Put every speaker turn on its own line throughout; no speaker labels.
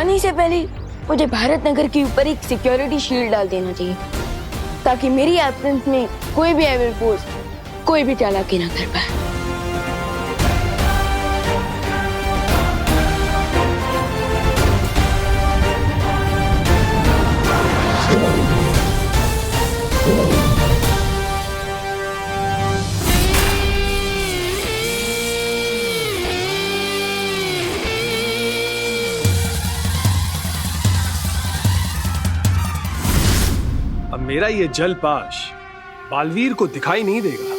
जाने से पहले मुझे भारत नगर के ऊपर एक सिक्योरिटी शील्ड डाल देना चाहिए, ताकि मेरी एब्सेंस में कोई भी एयर फोर्स कोई भी चालाकी ना कर पाए।
अब मेरा ये जलपाश बालवीर को दिखाई नहीं देगा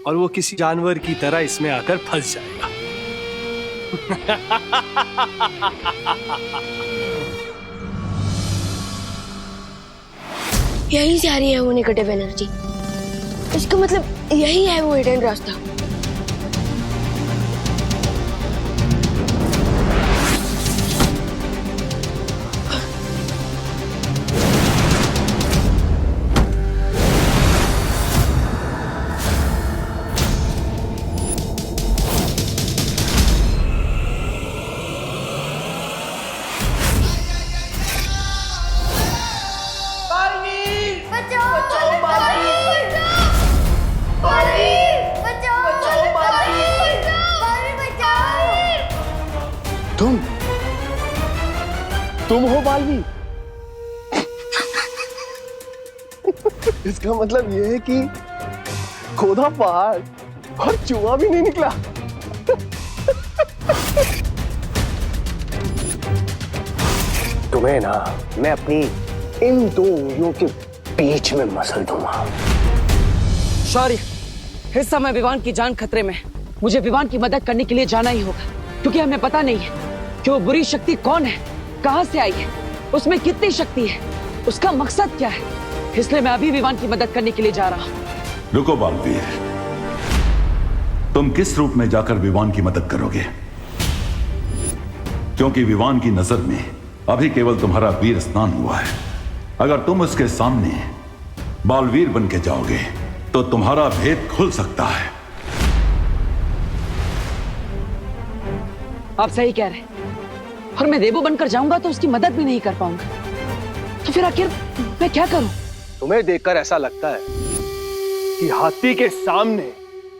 और वो किसी जानवर की तरह इसमें आकर फंस जाएगा।
यहीं से आ रही है वो नेगेटिव एनर्जी। इसका मतलब यही है वो हिडन रास्ता।
तुम हो बालवीर? इसका मतलब ये है कि खोदा पहाड़ और चूहा भी नहीं निकला। तुम्हें ना मैं अपनी इन दो उंगलियों के बीच में मसल दूंगा।
शौर्य, इस समय विवान की जान खतरे में। मुझे विवान की मदद करने के लिए जाना ही होगा, क्योंकि हमें पता नहीं है कि वो बुरी शक्ति कौन है, कहां से आई है, उसमें कितनी शक्ति है, उसका मकसद क्या है। इसलिए मैं अभी विवान की मदद करने के लिए जा रहा हूं।
रुको बालवीर, तुम किस रूप में जाकर विवान की मदद करोगे? क्योंकि विवान की नजर में अभी केवल तुम्हारा वीर स्नान हुआ है। अगर तुम उसके सामने बालवीर बन के जाओगे तो तुम्हारा भेद खुल सकता है।
आप सही कह रहे हैं, और मैं देवो बनकर जाऊंगा तो उसकी मदद भी नहीं कर पाऊंगा। तो फिर आखिर मैं क्या करूं?
तुम्हें देखकर ऐसा लगता है कि हाथी के सामने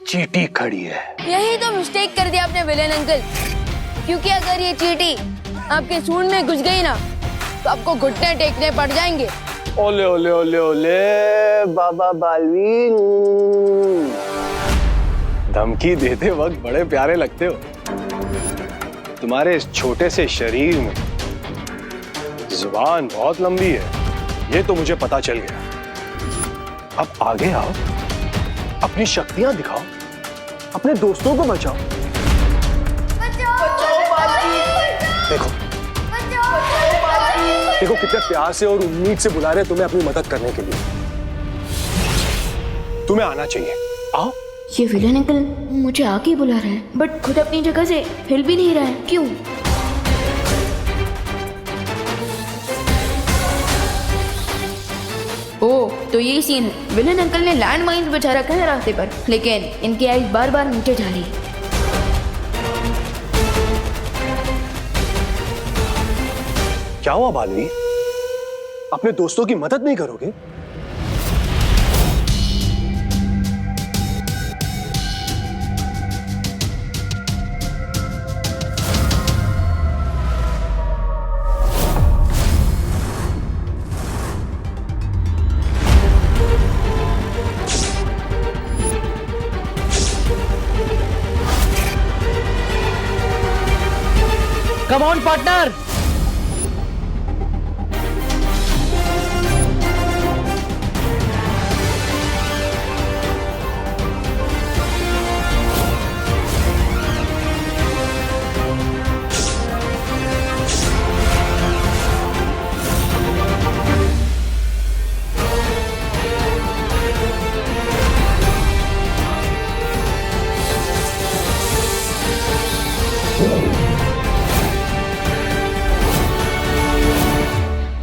चींटी खड़ी है।
यही तो मिस्टेक कर दिया आपने विलेन अंकल, क्योंकि अगर ये चींटी आपके सूंड में घुस गई ना तो आपको घुटने टेकने पड़ जाएंगे।
ओले ओले ओले ओले बाबा बालवीर, धमकी देते वक्त बड़े प्यारे लगते हो। तुम्हारे इस छोटे से शरीर में जुबान बहुत लंबी है, ये तो मुझे पता चल गया। अब आगे आओ, अपनी शक्तियां दिखाओ, अपने दोस्तों को बचाओ। देखो देखो कितने प्यार से और उम्मीद से बुला रहे तुम्हें अपनी मदद करने के लिए। तुम्हें आना चाहिए, आओ।
ये विलेन अंकल मुझे आके ही बुला रहा है, बट खुद अपनी जगह से हिल भी नहीं रहा है। क्यों? ओह, तो ये सीन है। विलेन अंकल ने लैंड माइन्स बिछा रखा है रास्ते पर, लेकिन इनकी आइज बार बार नीचे जा रही है।
क्या हुआ बालवीर? अपने दोस्तों की मदद नहीं करोगे?
Come on partner.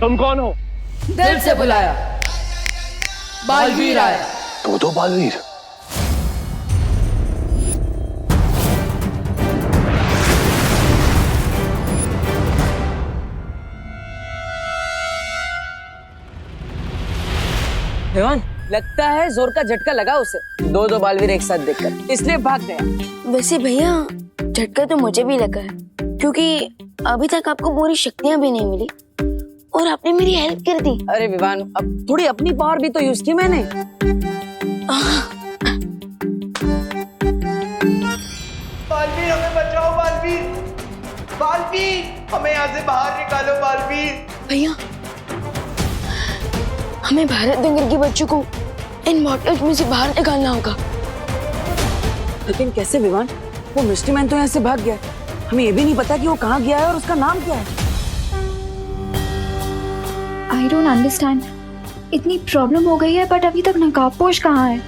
तुम कौन हो?
दिल से बुलाया, बालवीर आया।
तो बालवीर,
विवान, लगता है जोर का झटका लगा उसे, दो दो बालवीर एक साथ देखकर, इसलिए भाग गया।
वैसे भैया झटका तो मुझे भी लगा है, क्योंकि अभी तक आपको पूरी शक्तियां भी नहीं मिली और आपने मेरी हेल्प कर दी।
अरे विवान, अब थोड़ी अपनी पावर भी तो यूज की मैंने।
बालवीर, हमें बचाओ बालवीर, बालवीर, हमें यहाँ से बाहर निकालो बालवीर।
भैया हमें भारत नगर के बच्चों को इन बॉटल्स में से बाहर निकालना होगा।
लेकिन कैसे विवान? वो मिस्ट्री मैन तो यहाँ से भाग गया, हमें ये भी नहीं पता कि वो कहाँ गया है और उसका नाम क्या है।
I don't understand. इतनी प्रॉब्लम हो गई है बट अभी तक नकाबपोश कहाँ है?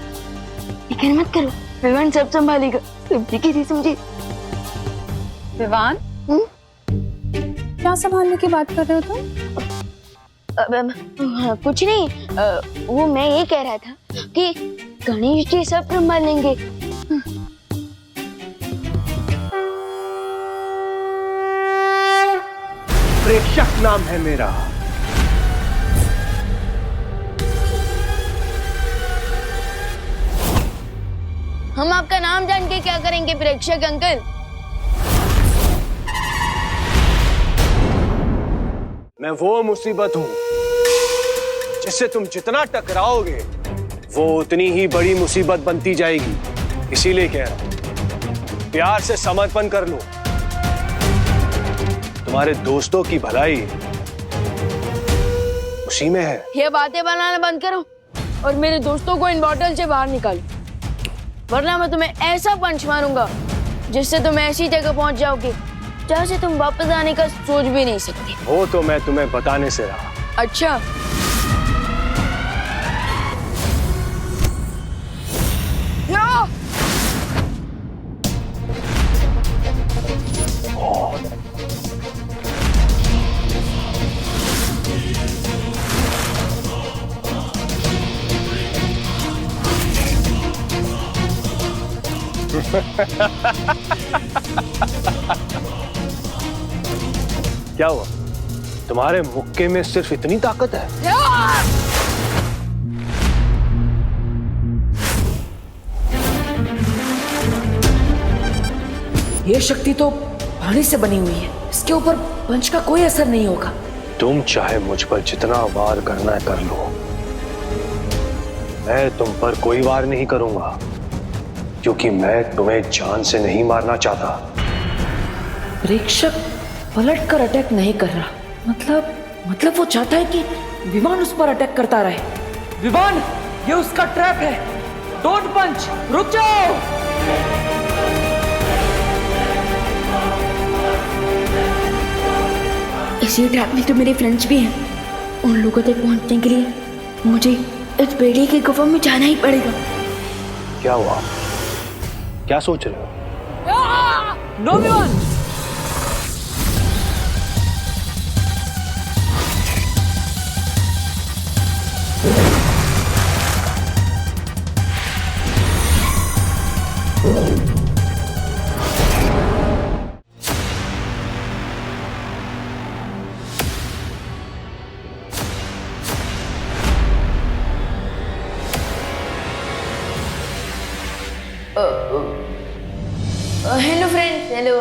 फिक्र मत करो, विवान सब संभालेगा। समझी कि नहीं समझी?
विवान, क्या संभालने की बात कर रहे हो तुम?
कुछ नहीं, वो मैं ये कह रहा था कि गणेश जी सब संभाल लेंगे।
प्रेक्षक नाम है मेरा।
हम आपका नाम जान के क्या करेंगे प्रेक्षक अंकल?
मैं वो मुसीबत हूं जिससे तुम जितना टकराओगे वो उतनी ही बड़ी मुसीबत बनती जाएगी। इसीलिए कह रहा हूं, प्यार से समर्पण कर लो। तुम्हारे दोस्तों की भलाई उसी में है।
ये बातें बनाना बंद करो और मेरे दोस्तों को इन बॉटल से बाहर निकालो, वरना मैं तुम्हें ऐसा पंच मारूंगा जिससे तुम ऐसी जगह पहुंच जाओगे जहां से तुम वापस आने का सोच भी नहीं सकते।
वो तो मैं तुम्हें बताने से रहा।
अच्छा,
क्या हुआ? तुम्हारे मुक्के में सिर्फ इतनी ताकत है?
ये शक्ति तो पानी से बनी हुई है, इसके ऊपर पंच का कोई असर नहीं होगा।
तुम चाहे मुझ पर जितना वार करना है कर लो, मैं तुम पर कोई वार नहीं करूंगा, क्योंकि मैं तुम्हें जान से नहीं मारना चाहता।
प्रेक्षक पलट कर अटैक नहीं कर रहा, मतलब वो चाहता है कि विमान उस पर अटैक करता रहे। विमान, ये उसका ट्रैप है। डोंट पंच, रुक जाओ।
इसी ट्रैप में तो मेरे फ्रेंड्स भी हैं। उन लोगों तक पहुंचने के लिए मुझे इस बेड़े की गुफा में जाना ही पड़ेगा।
क्या हुआ? क्या सोच रहे हो?
नो विमान।
Hello friends, hello.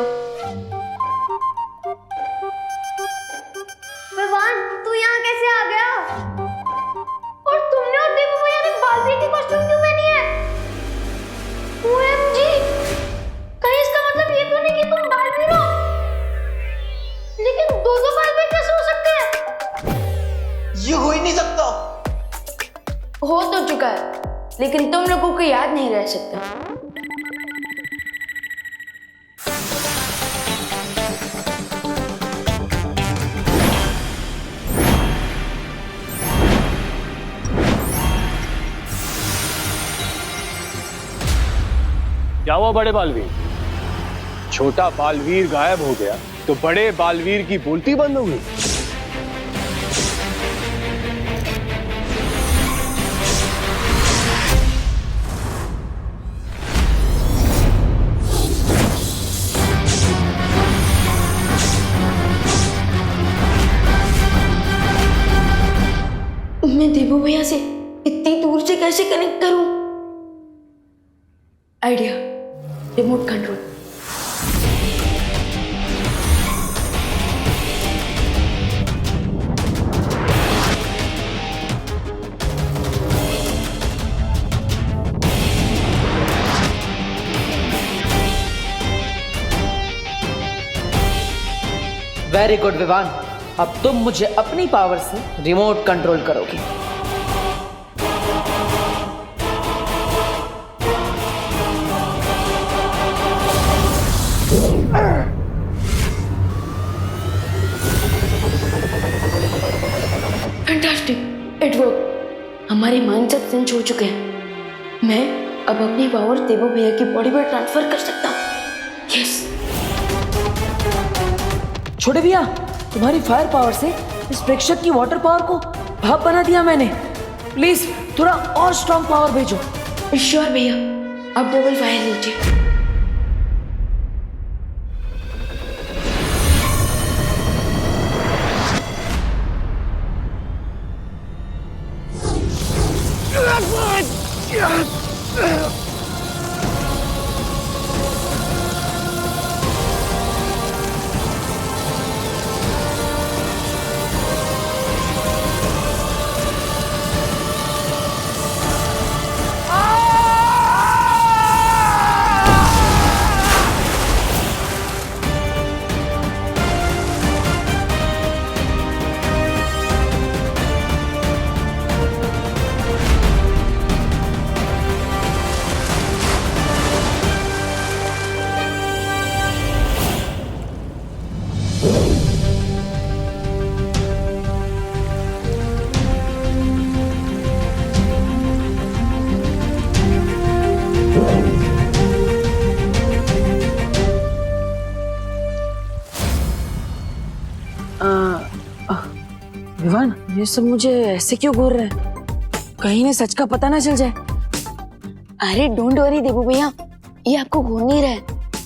विवान, तू यहाँ कैसे आ गया? और तुमने और देवू भैया ने बालवीर की कॉस्ट्यूम क्यों पहनी है? OMG! कहीं इसका मतलब ये तो नहीं कि तुम बालवीर हो? लेकिन दो बालवीर कैसे हो सकते हैं?
ये हो ही नहीं सकता।
हो तो चुका है, लेकिन तुम लोगों को याद नहीं रह सकता।
क्या हुआ बड़े बालवीर? छोटा बालवीर गायब हो गया तो बड़े बालवीर की बोलती बंद हो गई।
मैं देवू भैया से इतनी कैसे कनेक्ट करूं? Idea, remote control.
Very good Vivan, अब तुम मुझे अपनी पावर से रिमोट कंट्रोल करोगी।
Fantastic, it work. हमारे माइंड सब सिंच हो चुके हैं। मैं अब अपनी पावर देवो भैया की बॉडी में ट्रांसफर कर सकता हूँ। यस।
छोटे भैया, तुम्हारी फायर पावर से इस प्रेक्षक की वाटर पावर को भाप बना दिया मैंने। प्लीज थोड़ा और स्ट्रॉन्ग पावर भेजो।
श्योर भैया, अब डबल फायर लीजिए।
विवान, ये सब मुझे ऐसे क्यों घूर रहे हैं? कहीं ने सच का पता ना चल जाए।
अरे डोंट वरी देवो भैया, ये आपको घूर नहीं रहा है,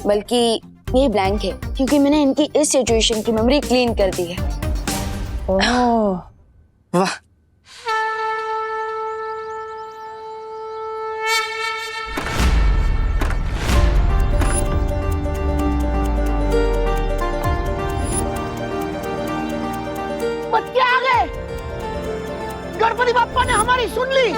बल्कि ये ब्लैंक है क्योंकि मैंने इनकी इस सिचुएशन की मेमोरी क्लीन कर दी है।
ओह, वाह।
बच्चे आ गए। गणपति बाप्पा ने हमारी सुन ली।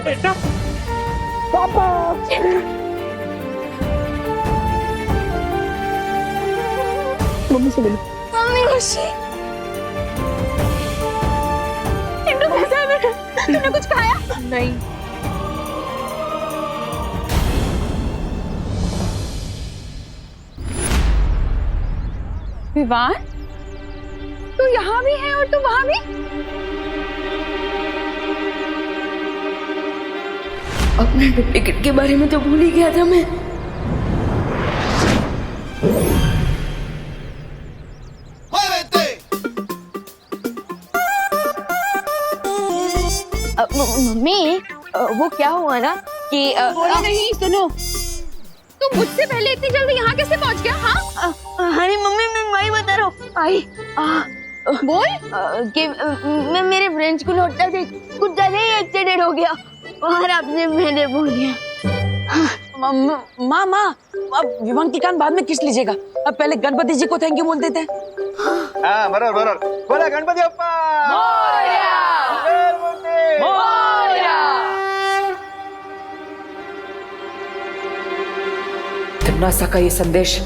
बेटा, पापा, मम्मी से मिलो।
मम्मी खुशी, इंदु कैसा है बेटा? तूने कुछ खाया?
नहीं। विवान, तू यहाँ भी है और तू वहां भी?
अपने डुप्लीकेट के बारे में तो भूल ही गया था मैं। मम्मी, वो क्या हुआ ना कि
बोला नहीं, सुनो। तू मुझसे पहले इतनी जल्दी यहाँ कैसे पहुँच गया? हाँ,
अरे मम्मी, मैं वही बता रहा हूँ। आई
बोल।
कि मैं मेरे फ्रेंड्स को लौटता देख कुछ ज्यादा ही एक्सीडेंट हो गया और आपसे मैंने बोल दिया।
माँ माँ, अब विवान की कान बाद में किस लीजिएगा, अब पहले गणपति जी को थैंक यू बोल देते हैं।
हाँ, बराबर बराबर। बोला गणपति बप्पा मोरया।
तिम्नासा का ये संदेश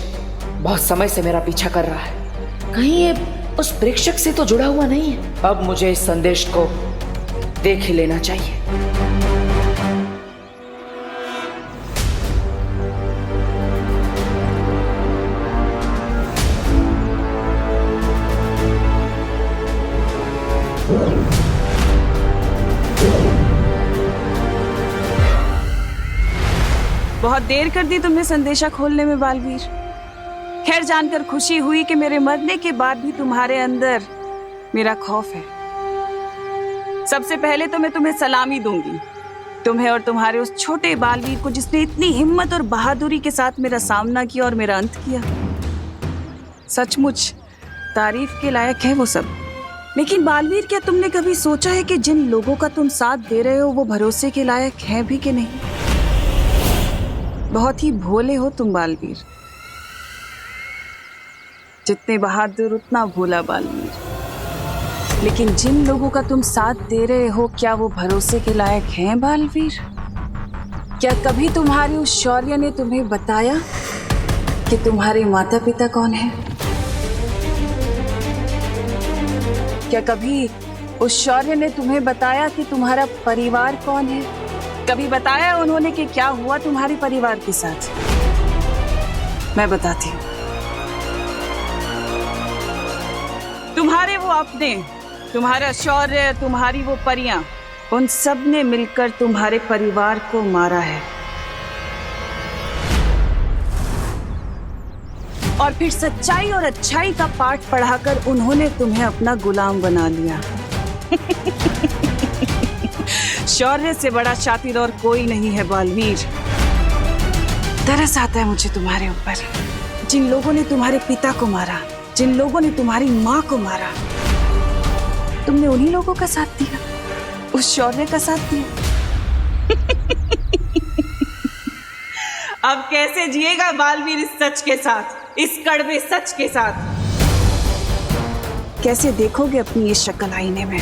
बहुत समय से मेरा पीछा कर रहा है। कहीं ये उस प्रेक्षक से तो जुड़ा हुआ नहीं है। अब मुझे इस संदेश को देख ही लेना चाहिए।
बहुत देर कर दी तुमने संदेशा खोलने में बालवीर। खैर, जानकर खुशी हुई कि मेरे मरने के बाद भी तुम्हारे अंदर मेरा खौफ है। सबसे पहले तो मैं तुम्हें सलामी दूंगी, तुम्हें और तुम्हारे उस छोटे बालवीर को जिसने इतनी हिम्मत और बहादुरी के साथ मेरा सामना किया और मेरा अंत किया। सचमुच तारीफ के लायक है वो सब। लेकिन बालवीर, क्या तुमने कभी सोचा है कि जिन लोगों का तुम साथ दे रहे हो वो भरोसे के लायक हैं भी कि नहीं? बहुत ही भोले हो तुम बालवीर, जितने बहादुर उतना भोला बालवीर। लेकिन जिन लोगों का तुम साथ दे रहे हो, क्या वो भरोसे के लायक हैं बालवीर? क्या कभी तुम्हारे उस शौर्य ने तुम्हें बताया कि तुम्हारे माता पिता कौन हैं? क्या कभी उस शौर्य ने तुम्हें बताया कि तुम्हारा परिवार कौन है? कभी बताया उन्होंने कि क्या हुआ तुम्हारे परिवार के साथ? मैं बताती हूँ। तुम्हारे वो अपने, तुम्हारा शौर्य, तुम्हारी वो परियां, उन सब ने मिलकर तुम्हारे परिवार को मारा है। और फिर सच्चाई और अच्छाई का पाठ पढ़ाकर उन्होंने तुम्हें अपना गुलाम बना लिया। शौर्य से बड़ा शातिर और कोई नहीं है बालवीर। तरस आता है मुझे तुम्हारे ऊपर। जिन लोगों ने तुम्हारे पिता को मारा, जिन लोगों ने तुम्हारी माँ को मारा, तुमने उन्हीं लोगों का साथ दिया, उस शौर्य का साथ दिया। अब कैसे जिएगा बालवीर इस सच के साथ, इस कड़वे सच के साथ? कैसे देखोगे अपनी ये शक्ल आईने में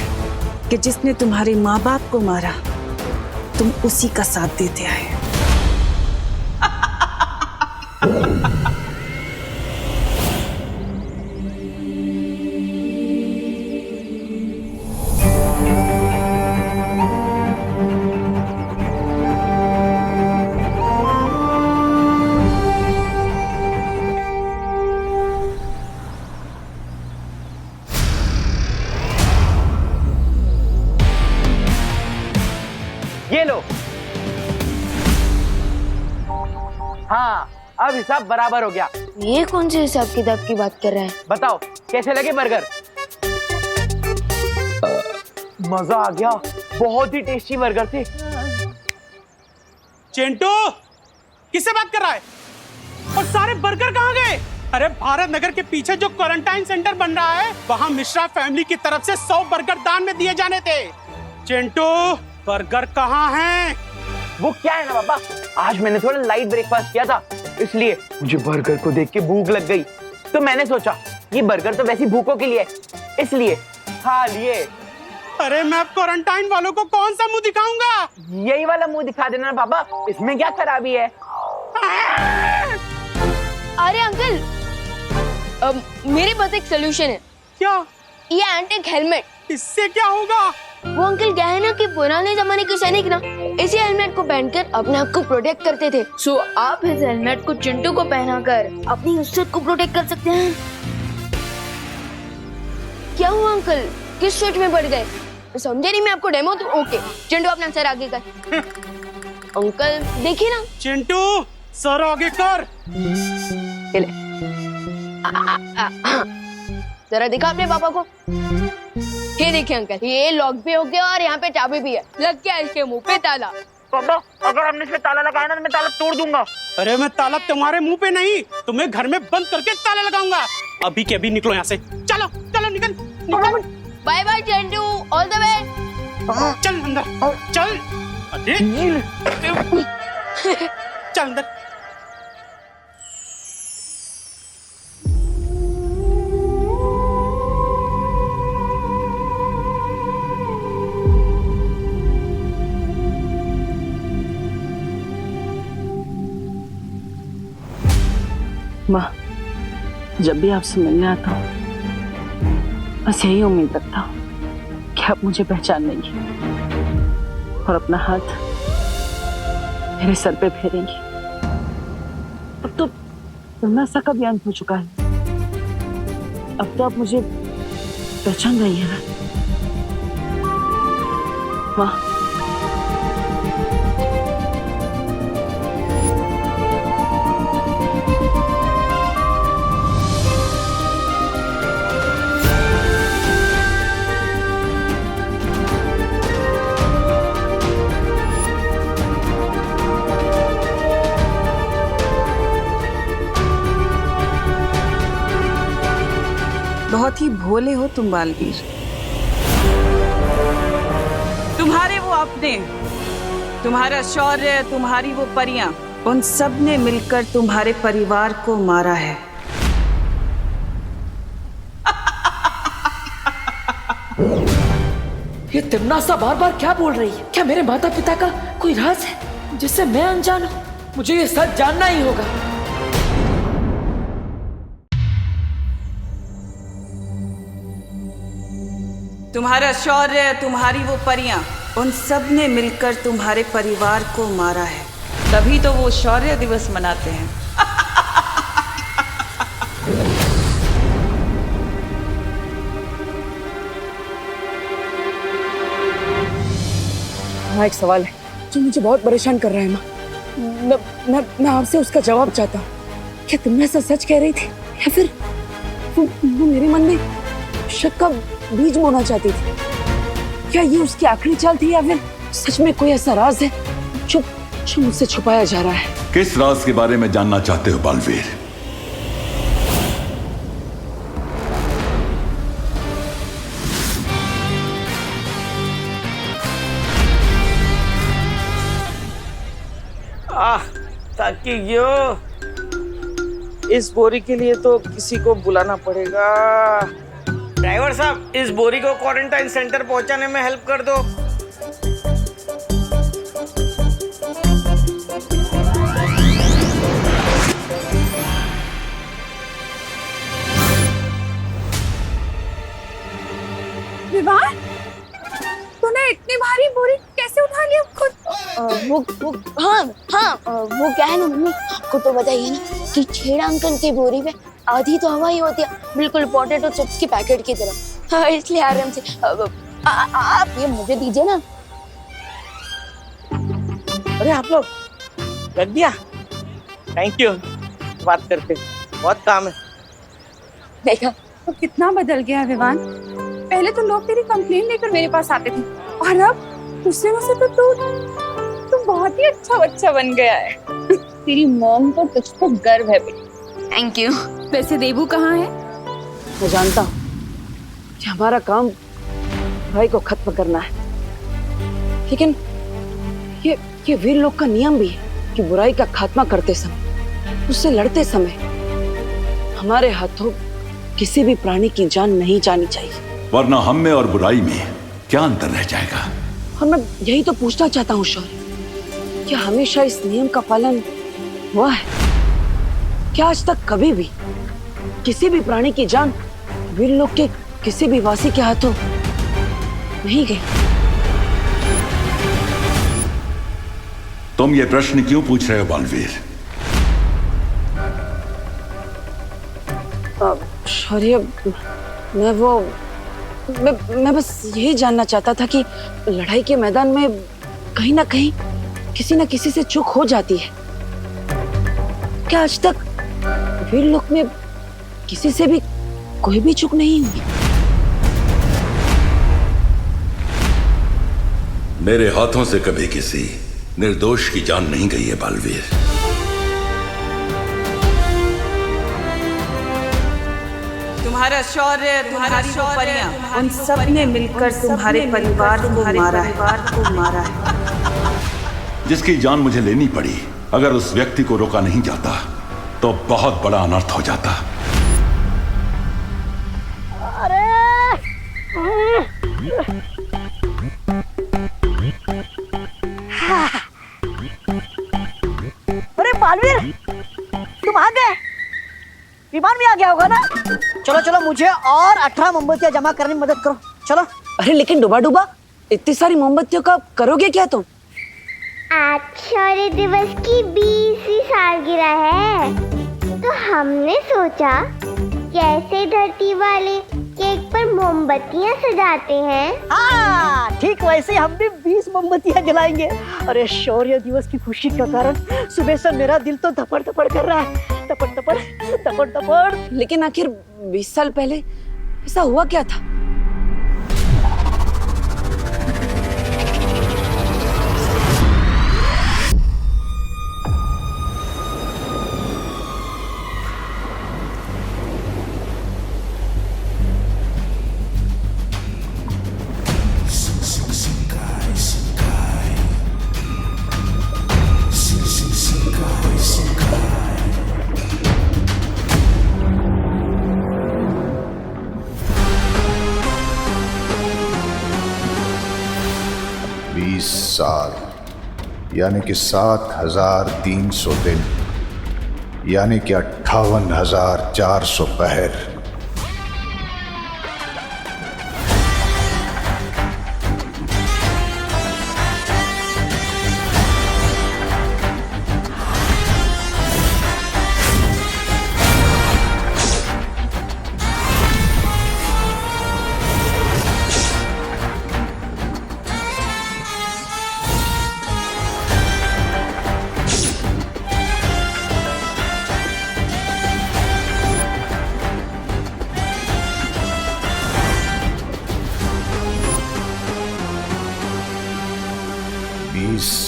कि जिसने तुम्हारे माँ बाप को मारा, तुम उसी का साथ देते आए?
ये लो। हाँ, अब हिसाब बराबर हो गया।
ये कौन से हिसाब किताब की बात कर रहे हैं?
बताओ कैसे लगे बर्गर? मजा आ गया, बहुत ही टेस्टी बर्गर थे।
चिंटू, किससे बात कर रहा है? और सारे बर्गर कहाँ गए? अरे भारत नगर के पीछे जो क्वारंटाइन सेंटर बन रहा है, वहाँ मिश्रा फैमिली की तरफ से 100 बर्गर दान में दिए जाने थे। चिंटू, बर्गर कहाँ हैं?
वो क्या है ना पापा, आज मैंने थोड़ा लाइट ब्रेकफास्ट किया था, इसलिए मुझे बर्गर को देख के भूख लग गई। तो मैंने सोचा ये बर्गर तो वैसी भूखों के लिए है, इसलिए खा लिए।
अरे मैं क्वारंटाइन वालों को कौन सा मुंह दिखाऊंगा?
यही वाला मुंह दिखा देना पापा, इसमें क्या खराबी है?
अरे अंकल, मेरे पास एक सोल्यूशन है।
क्या?
ये एंटी हेलमेट।
इससे क्या होगा?
वो अंकल क्या है ना कि पुराने जमाने के सैनिक ना इसी हेलमेट को पहनकर अपने आप को प्रोटेक्ट करते थे। सो आप इस हेलमेट को चिंटू को पहनाकर अपनी इज्जत को प्रोटेक्ट कर सकते हैं। क्या हुआ अंकल, किस सोच में पड़ गए? समझे नहीं मैं आपको डेमो दूं? ओके चिंटू अपना सर आगे कर। अंकल देखिए ना।
चिंटू सर आगे कर।
जरा दिखा अपने पापा को। ये देखिए अंकल, ये लॉक भी हो गया और यहाँ पे चाबी भी है। लग गया इसके मुंह पे ताला।
पापा अगर हमने इसमें ताला लगाया ना तो मैं ताला तोड़ दूंगा।
अरे मैं ताला तुम्हारे मुंह पे नहीं, तुम्हें घर में बंद करके ताला लगाऊंगा। अभी के अभी निकलो यहाँ से। चलो चलो निकल निकल।
Bye bye Chintu, all the way.
चल अंदर चल। अरे चल अंदर।
माँ, जब भी आपसे मिलने आता हूँ बस यही उम्मीद रखता हूँ कि आप मुझे पहचान लेंगी और अपना हाथ मेरे सर पे फेरेंगी। अब तो तमाशा का भी अंत हो चुका है। अब तो आप मुझे पहचान रही हैं ना?
माँ,
बहुत ही भोले हो तुम बालवीर। तुम्हारे वो अपने, तुम्हारा शौर्य, तुम्हारी वो परियां, उन सब ने मिलकर तुम्हारे परिवार को मारा है।
ये तिमनासा बार बार क्या बोल रही है? क्या मेरे माता पिता का कोई राज है जिससे मैं अनजान हूँ? मुझे ये सच जानना ही होगा।
तुम्हारा शौर्य, तुम्हारी वो परियां, उन सब ने मिलकर तुम्हारे परिवार को मारा है। तभी तो वो शौर्य दिवस मनाते हैं।
हाँ, एक सवाल है जो मुझे बहुत परेशान कर रहा है माँ। मैं आपसे उसका जवाब चाहता हूँ। क्या तुम ऐसा सच कह रही थी या फिर वो मेरे मन में शक का बीज बोना चाहती थी? क्या ये उसकी आखिरी चाल थी या फिर सच में कोई ऐसा राज है जो मुझसे छुपाया जा रहा है?
किस राज के बारे में जानना चाहते हो बालवीर?
ताकि यो इस बोरी के लिए तो किसी को बुलाना पड़ेगा। ड्राइवर साहब, इस बोरी को क्वारंटाइन सेंटर पहुंचाने में हेल्प कर दो।
विवान, तूने इतनी भारी बोरी कैसे उठा लिया खुद?
वो क्या है ना मम्मी, आपको तो बताइए ना कि छेड़ा अंकल की बोरी में आधी तो हवा ही होती है, बिल्कुल पोटैटो चिप्स की पैकेट की तरह। हाँ, इसलिए आराम से आप ये मुझे दीजिए ना।
अरे आप लोग रख दिया, थैंक यू। बात करते बहुत काम है।
देखा
तो कितना बदल गया है विवान। पहले तो लोग तेरी कंप्लेन लेकर मेरे पास आते थे और अब दूसरे में से तो तू बहुत ही अच्छा बच्चा बन गया है।
तेरी मॉम को तुझ पर गर्व है बेटी।
Thank you.
वैसे देबू कहाँ है?
मैं जानता हूँ कि हमारा काम भाई को खत्म करना है, लेकिन ये वीर लोग का नियम भी है कि बुराई का खात्मा करते समय, उससे लड़ते समय हमारे हाथों किसी भी प्राणी की जान नहीं जानी चाहिए,
वरना हम में और बुराई में क्या अंतर रह जाएगा?
और मैं यही तो पूछना चाहता हूँ शौर्य, क्या हमेशा इस नियम का पालन हुआ है? क्या आज तक कभी भी किसी भी प्राणी की जान वीर लोग के किसी भी वासी के हाथों नहीं गई?
तुम ये प्रश्न क्यों पूछ रहे हो बालवीर?
शौर्य, मैं बस यही जानना चाहता था कि लड़ाई के मैदान में कहीं ना कहीं किसी न किसी से चूक हो जाती है। क्या आज तक वीर लोक में किसी से भी कोई भी चूक नहीं हुई?
मेरे हाथों से कभी किसी निर्दोष की जान नहीं गई है बालवीर।
तुम्हारा शौर्य, तुम्हारी वो परियां, उन सब ने मिलकर तुम्हारे परिवार को मारा है।
जिसकी जान मुझे लेनी पड़ी, अगर उस व्यक्ति को रोका नहीं जाता तो बहुत बड़ा अनर्थ हो जाता।
अरे बालवीर, तुम आ गए? विमान भी आ गया होगा ना? चलो चलो, मुझे और 18 मोमबत्तियां जमा करने में मदद करो। चलो।
अरे लेकिन डूबा इतनी सारी मोमबत्तियों का करोगे क्या तुम?
आज शौर्य दिवस की 20वीं सालगिरह है, तो हमने सोचा कैसे धरती वाले केक पर मोमबत्तियां सजाते हैं।
हाँ, ठीक वैसे हम भी 20 मोमबत्तियां जलाएंगे। अरे शौर्य दिवस की खुशी के कारण सुबह से मेरा दिल तो धपड़ धपड़ कर रहा है, धपड़ धपड़ धपड़ धपड़।
लेकिन आखिर 20 साल पहले ऐसा हुआ क्या था?
साल यानी कि 7,300 दिन, यानी कि 58,400 पहर।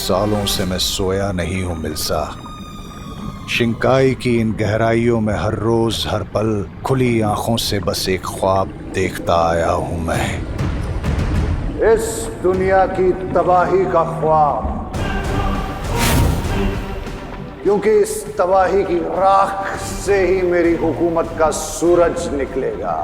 सालों से मैं सोया नहीं हूं मिल्सा। शिंकाई की इन गहराइयों में हर रोज हर पल खुली आंखों से बस एक ख्वाब देखता आया हूं मैं, इस दुनिया की तबाही का ख्वाब। क्योंकि इस तबाही की राख से ही मेरी हुकूमत का सूरज निकलेगा।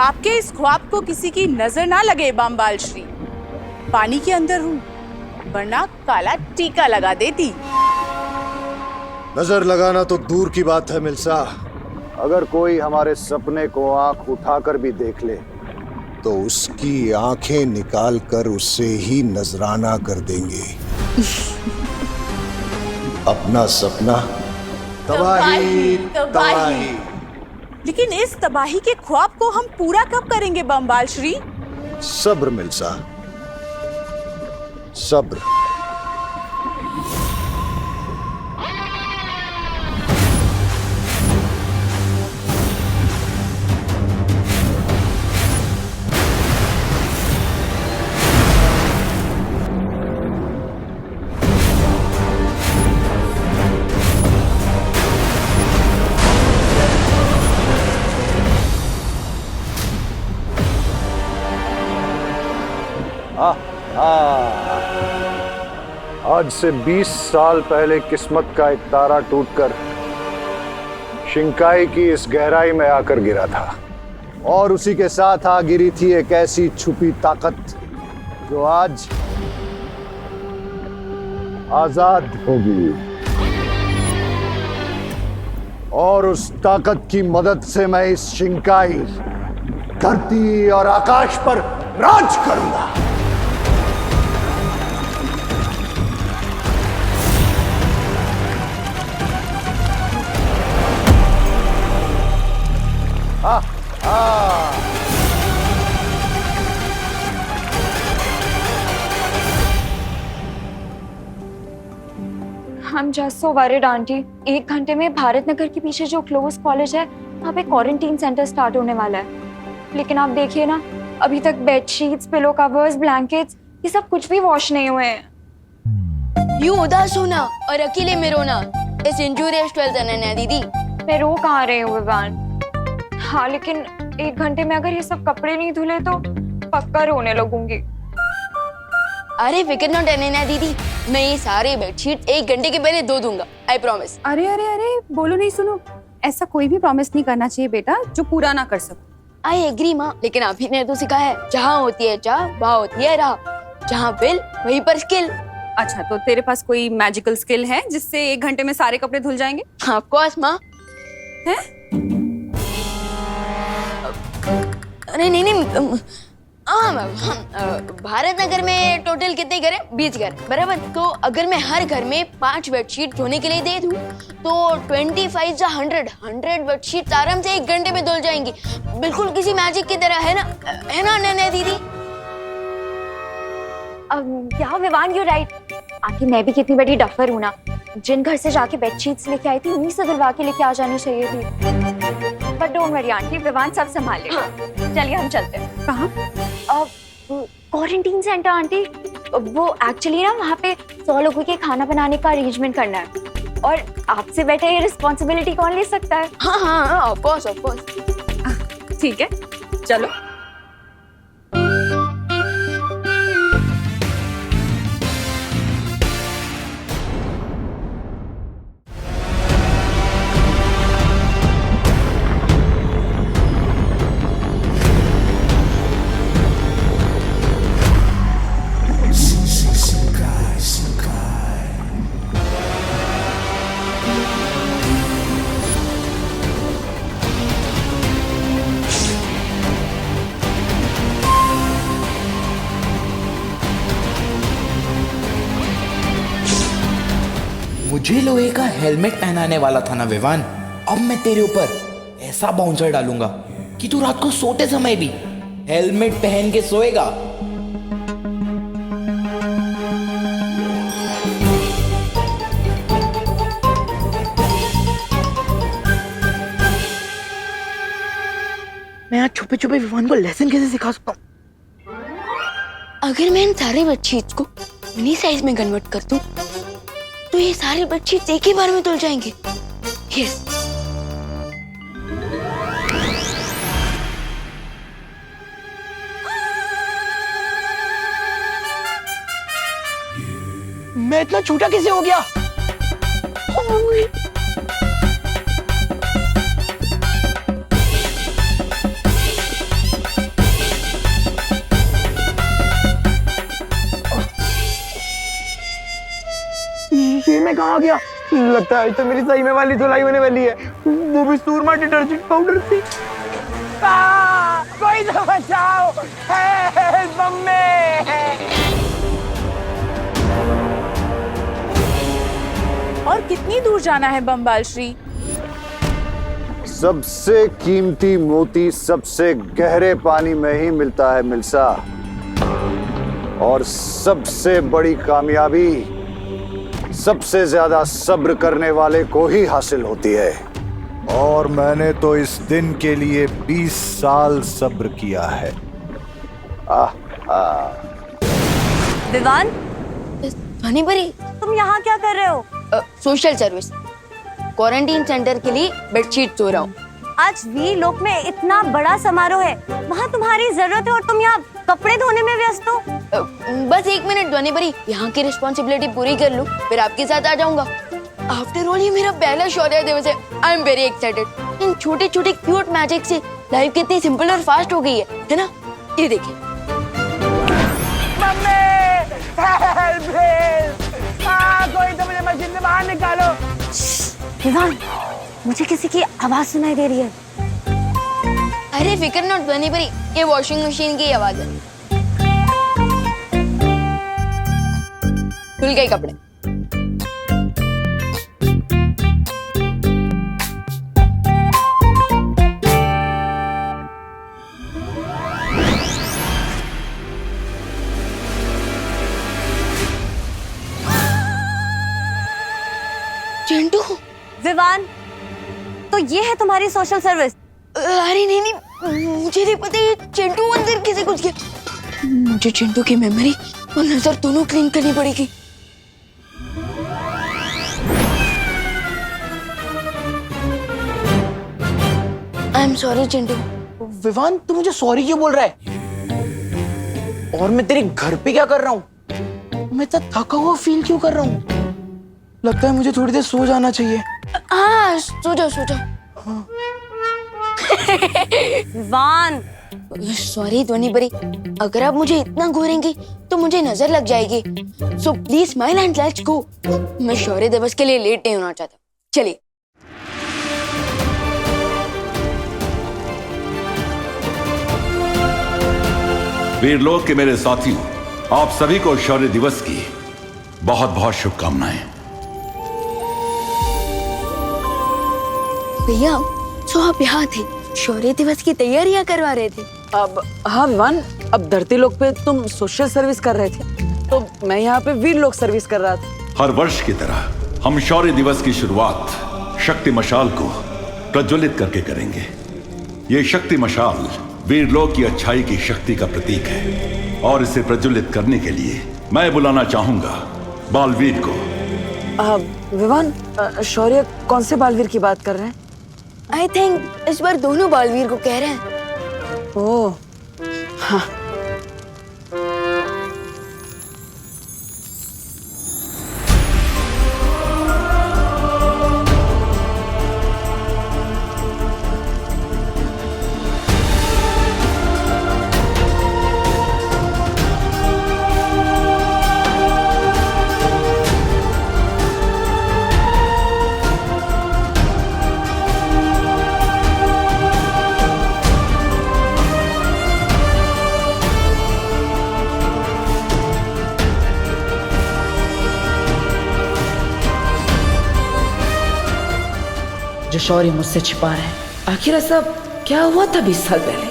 आपके इस ख्वाब को किसी की नजर ना लगे बामबाल श्री। पानी के अंदर हूँ, वरना काला टीका लगा देती।
नजर लगाना तो दूर की बात है मिल्सा, अगर कोई हमारे सपने को आंख उठाकर भी देख ले तो उसकी आंखें निकाल कर उसे ही नजराना कर देंगे। अपना सपना तबाही तबाही।
लेकिन इस तबाही के ख्वाब को हम पूरा कब करेंगे बामबाल श्री?
सब्र मिल्सा, सब्र। आज से 20 साल पहले किस्मत का एक तारा टूटकर शिंकाई की इस गहराई में आकर गिरा था, और उसी के साथ आ गिरी थी एक ऐसी छुपी ताकत जो आज आजाद होगी। और उस ताकत की मदद से मैं इस शिंकाई, धरती और आकाश पर राज करूंगा।
I'm just so worried, aunty. 1 घंटे में भारत नगर के पीछे जो क्लोज कॉलेज है वहाँ पे क्वारंटीन सेंटर स्टार्ट होने वाला है। लेकिन आप देखिए ना, अभी तक बेडशीट्स, पिलो कवर्स, ब्लैंकेट्स, ये सब कुछ भी वॉश नहीं हुए हैं।
यूं उदास होना और अकेले में रोना इस इंजूरियस 12th अनन्या दीदी।
मैं रो कहाँ रही हूँ विवान? हाँ, लेकिन 1 घंटे में अगर ये सब कपड़े नहीं धुले तो पक्का रोने लगूंगी।
अरे फिक्र नॉट अनन्या दीदी, मैं ये सारे बेडशीट 1 घंटे के पहले धो दूंगा, आई प्रॉमिस।
अरे अरे अरे, बोलो नहीं सुनो, ऐसा कोई भी प्रॉमिस नहीं करना चाहिए बेटा जो पूरा ना कर सको।
आई एग्री माँ, लेकिन अभी ने तो सिखाया है, जहाँ होती है चाह वहाँ होती है राह, जहाँ बिल वहीं पर स्किल।
अच्छा, तो तेरे पास कोई मैजिकल स्किल है जिससे 1 घंटे में सारे कपड़े धुल जाएंगे?
ऑफ कोर्स माँ।
है?
अरे नहीं, हाँ भारत नगर में टोटल कितने घर हैं? 20 घर, बराबर। तो अगर मैं हर घर में 5 बेडशीट धोने के लिए दे दूं तो 25 या 100 बेडशीट आराम से 1 घंटे में धुल जाएंगी, बिल्कुल किसी मैजिक की तरह, है ना नैना दीदी?
या विवान, यू राइट। आखिर मैं भी कितनी बड़ी डफर हूँ ना, जिन घर से जाके बेडशीट्स लेके आई थी उन्हीं से धुलवा के लेके आ जानी चाहिए थी। But don't worry aunty, Vivan सब संभाल लेगा। चलिए हम चलते हैं।
कहाँ?
Quarantine centre aunty. वो एक्चुअली ना वहाँ पे 100 लोगों के खाना बनाने का अरेंजमेंट करना है, और आपसे बेटर ये रिस्पॉन्सिबिलिटी कौन ले सकता है?
हाँ, ऑफ कोर्स।
ठीक है, चलो।
मुझे लोहे का हेलमेट पहनाने वाला था ना विवान। अब मैं तेरे ऊपर ऐसा बाउंसर डालूंगा कि तू रात को सोते समय भी हेलमेट पहन के सोएगा। मैं आज छुपे छुपे विवान को लेसन कैसे सिखा सकता हूँ?
अगर मैं इन सारे बेडशीट्स को मिनी साइज में कन्वर्ट कर दूं तो ये सारे बेडशीट्स एक ही बार में धुल जाएंगे। यस।
मैं इतना छोटा कैसे हो गया? ये मैं कहाँ गया? लगता है तो मेरी सही में वाली धुलाई होने वाली है, वो भी सूरमा डिटर्जेंट पाउडर से। कोई तो बचाओ,
और कितनी दूर जाना है बमबाल श्री?
सबसे कीमती मोती सबसे गहरे पानी में ही मिलता है मिल्सा, और सबसे बड़ी कामयाबी सबसे ज्यादा सब्र करने वाले को ही हासिल होती है। और मैंने तो इस दिन के लिए 20 साल सब्र किया है।
विवान,
ध्वनि परी,
तुम यहाँ क्या कर रहे हो?
सोशल सर्विस, क्वारंटीन सेंटर के लिए बेडशीट धो रहा हूँ।
आज वी लोक में इतना बड़ा समारोह है, वहाँ तुम्हारी जरूरत है और तुम यहाँ कपड़े धोने में व्यस्त हो।
बस 1 मिनट ध्वनि परी, यहाँ की रिस्पॉन्सिबिलिटी पूरी कर लूँ, फिर आपके साथ आ जाऊंगा। आफ्टर ऑल ये मेरा पहला शौर्य दिवस है। I am very excited. इन छोटे छोटे क्यूट मैजिक से लाइफ कितनी सिंपल और फास्ट हो गई है ना? ये देखिए।
कोई तो मुझे मशीन से बाहर निकालो।
विवान, मुझे किसी की आवाज सुनाई दे रही है।
अरे फिक्र नॉट ध्वनि परी, ये वॉशिंग मशीन की आवाज है। धुल गए कपड़े। चिंटू।
विवान, तो ये है तुम्हारी सोशल सर्विस?
अरे नहीं, मुझे नहीं पता ये चिंटू अंदर कैसे घुस गया। मुझे चिंटू की मेमोरी और नजर दोनों क्लीन करनी पड़ेगी। I am sorry Chintu.
Vivan, तू मुझे सॉरी क्यों बोल रहा है? और मैं तेरे घर पे क्या कर रहा हूँ? मैं इतना थका हुआ फील क्यों कर रहा हूँ? लगता है मुझे थोड़ी देर सो जाना चाहिए।
हाँ सो जाओ।
विवान,
सॉरी ध्वनि बरी, अगर आप मुझे इतना घूरेंगी तो मुझे नजर लग जाएगी। So please smile and let's go. मैं शौर्य दिवस के लिए लेट नहीं होना चाहता। चलिए।
वीरलोक के मेरे साथियों, आप सभी को शौर्य दिवस की बहुत बहुत शुभकामनाएं।
भैया, तो आप यहाँ थे, शौर्य दिवस की तैयारियां करवा रहे थे।
अब हाँ विवान, अब धरती लोक पे तुम सोशल सर्विस कर रहे थे, तो मैं यहाँ पे वीर लोक सर्विस कर रहा था।
हर वर्ष की तरह हम शौर्य दिवस की शुरुआत शक्ति मशाल को प्रज्वलित करके करेंगे। ये शक्ति मशाल वीरलोक की अच्छाई की शक्ति का प्रतीक है और इसे प्रज्वलित करने के लिए मैं बुलाना चाहूंगा बालवीर को।
विवान, शौर्य कौन से बालवीर की बात कर रहे हैं?
आई थिंक इस बार दोनों बालवीर को कह रहे हैं।
ओह हाँ। जो शौर्य मुझसे छिपा रहे हैं, आखिर ऐसा क्या हुआ था 20 साल पहले?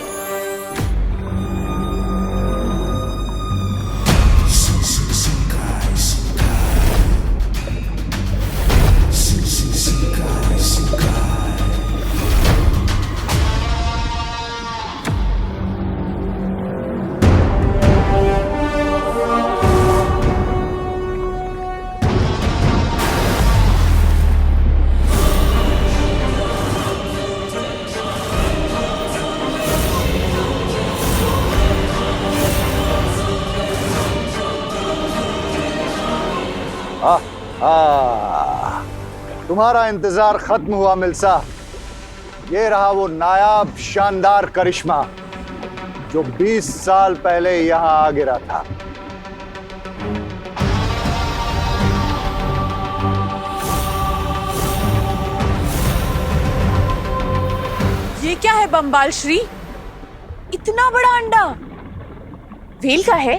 तुम्हारा इंतजार खत्म हुआ मिल्सा। ये रहा वो नायाब शानदार करिश्मा जो 20 साल पहले यहां आ गिरा था।
ये क्या है बम्बाल श्री? इतना बड़ा अंडा व्हेल का है?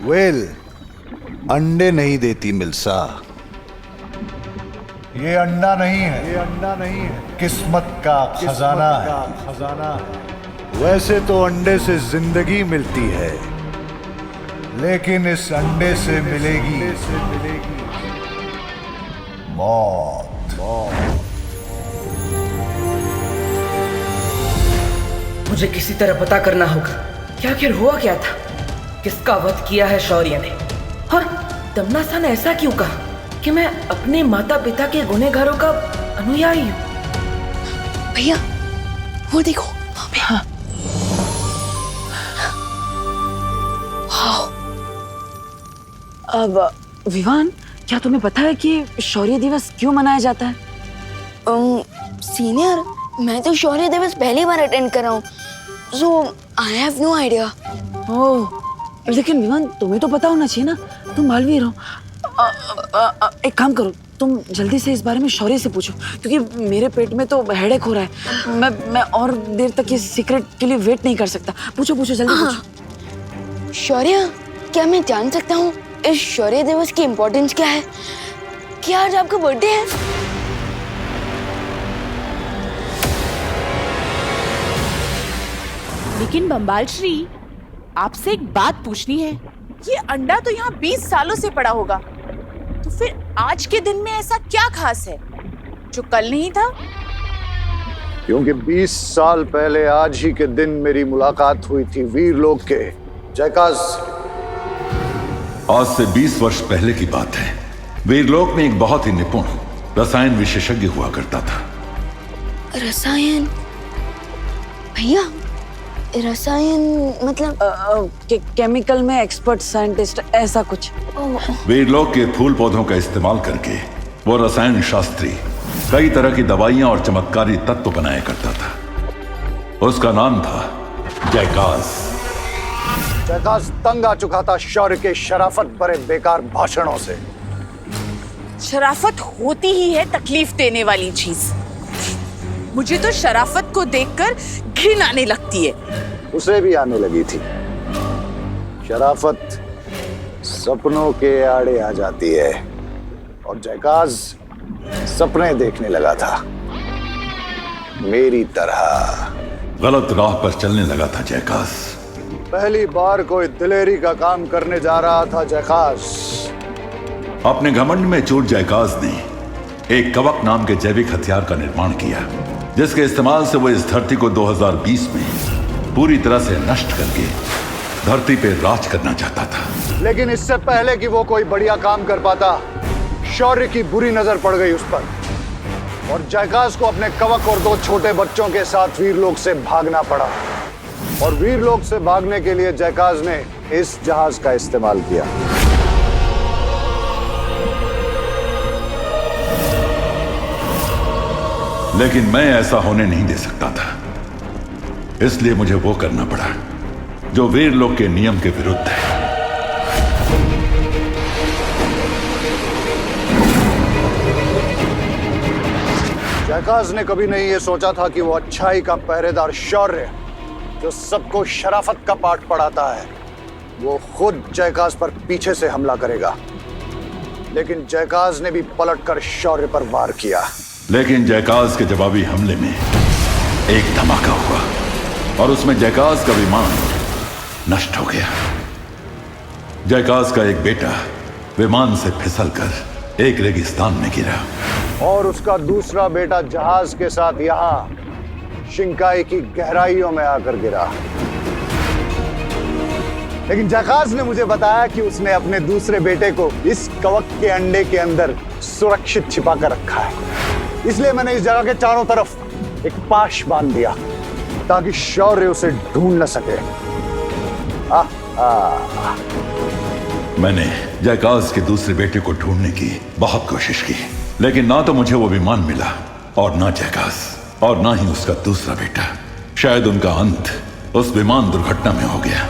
वेल अंडे नहीं देती मिल्सा। ये अंडा नहीं है, ये अंडा नहीं है, किस्मत का खजाना है। वैसे तो अंडे से जिंदगी मिलती है, लेकिन इस अंडे से मिलेगी मौत।
मुझे किसी तरह पता करना होगा कि आखिर हुआ क्या था, किसका वध किया है शौर्य ने, और दमनासा ने ऐसा क्यों कहा कि मैं अपने माता पिता के गुनहगारों का अनुयायी हूँ।
भैया वो देखो वहाँ पे।
हाँ। अब विवान, क्या तुम्हें पता है कि शौर्य दिवस क्यों मनाया जाता है?
सीनियर, मैं तो शौर्य दिवस पहली बार अटेंड कर रहा हूँ, सो आई हैव नो आइडिया।
ओह, लेकिन विवान तुम्हें तो पता होना चाहिए ना, तुम बालवीर हो। एक काम करो, तुम जल्दी से इस बारे में शौर्य से पूछो, क्योंकि मेरे पेट में तो हेडेक हो रहा है। मैं और देर तक ये सीक्रेट के लिए वेट नहीं कर सकता। पूछो जल्दी पूछो।
शौर्य, क्या मैं जान सकता हूँ इस शौर्य दिवस की इम्पोर्टेंस क्या है? क्या आज आपका बर्थडे है?
लेकिन बम्बाल श्री, आपसे एक बात पूछनी है। ये अंडा तो यहाँ 20 सालों से पड़ा होगा, तो फिर आज के दिन में ऐसा क्या खास है जो कल नहीं था?
क्योंकि 20 साल पहले आज ही के दिन मेरी मुलाकात हुई थी वीरलोक के जयकाज।
आज से 20 वर्ष पहले की बात है। वीरलोक में एक बहुत ही निपुण रसायन विशेषज्ञ हुआ करता था।
रसायन? भैया, रसायन मतलब
केमिकल में एक्सपर्ट साइंटिस्ट, ऐसा कुछ।
वीरलोक के फूल पौधों का इस्तेमाल करके वो रसायन शास्त्री कई तरह की दवाइयां और चमत्कारी तत्व बनाया करता था। उसका नाम था जयकास।
जयकास तंग आ चुका था शौर्य के शराफत भरे बेकार भाषणों से।
शराफत होती ही है तकलीफ देने वाली चीज। मुझे तो शराफत को देखकर घिन आने लगती है।
उसे भी आने लगी थी। शराफत सपनों के आड़े आ जाती है और जयकास सपने देखने लगा था, मेरी तरह।
गलत राह पर चलने लगा था जयकास।
पहली बार कोई दिलेरी का काम करने जा रहा था जयकास।
अपने घमंड में चूर जयकास ने एक कवक नाम के जैविक हथियार का निर्माण किया, जिसके इस्तेमाल से वो इस धरती को 2020 में पूरी तरह से नष्ट करके धरती पे राज करना चाहता था।
लेकिन इससे पहले कि वो कोई बढ़िया काम कर पाता, शौर्य की बुरी नजर पड़ गई उस पर और जयकास को अपने कवक और 2 छोटे बच्चों के साथ वीरलोक से भागना पड़ा। और वीरलोक से भागने के लिए जयकास ने इस जहाज का इस्तेमाल किया।
लेकिन मैं ऐसा होने नहीं दे सकता था, इसलिए मुझे वो करना पड़ा जो वीरलोक के नियम के विरुद्ध है।
जयकास ने कभी नहीं ये सोचा था कि वो अच्छाई का पहरेदार शौर्य, जो सबको शराफत का पाठ पढ़ाता है, वो खुद जयकास पर पीछे से हमला करेगा। लेकिन जयकास ने भी पलटकर शौर्य पर वार किया।
लेकिन जयकास के जवाबी हमले में एक धमाका हुआ और उसमें जयकास का विमान नष्ट हो गया। जयकास का एक बेटा विमान से फिसलकर एक रेगिस्तान में गिरा
और उसका दूसरा बेटा जहाज के साथ यहां शिंकाई की गहराइयों में आकर गिरा। लेकिन जयकास ने मुझे बताया कि उसने अपने दूसरे बेटे को इस कवक के अंडे के अंदर सुरक्षित छिपा कर रखा है। इसलिए मैंने इस जगह के चारों तरफ एक पाश बांध दिया ताकि शौर्य उसे ढूंढ न सके।
मैंने जयकास के दूसरे बेटे को ढूंढने की बहुत कोशिश की, लेकिन ना तो मुझे वो विमान मिला और ना जयकास और ना ही उसका दूसरा बेटा। शायद उनका अंत उस विमान दुर्घटना में हो गया।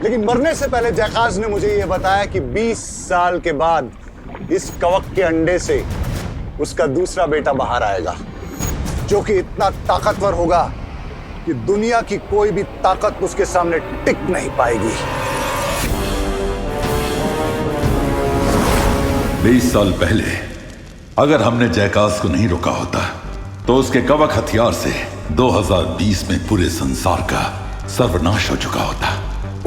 लेकिन मरने से पहले जयकास ने मुझे यह बताया कि 20 साल के बाद इस कवक के अंडे से उसका दूसरा बेटा बाहर आएगा, जो कि इतना ताकतवर होगा कि दुनिया की कोई भी ताकत उसके सामने टिक नहीं पाएगी।
20 साल पहले अगर हमने जयकास को नहीं रोका होता तो उसके कवक हथियार से 2020 में पूरे संसार का सर्वनाश हो चुका होता।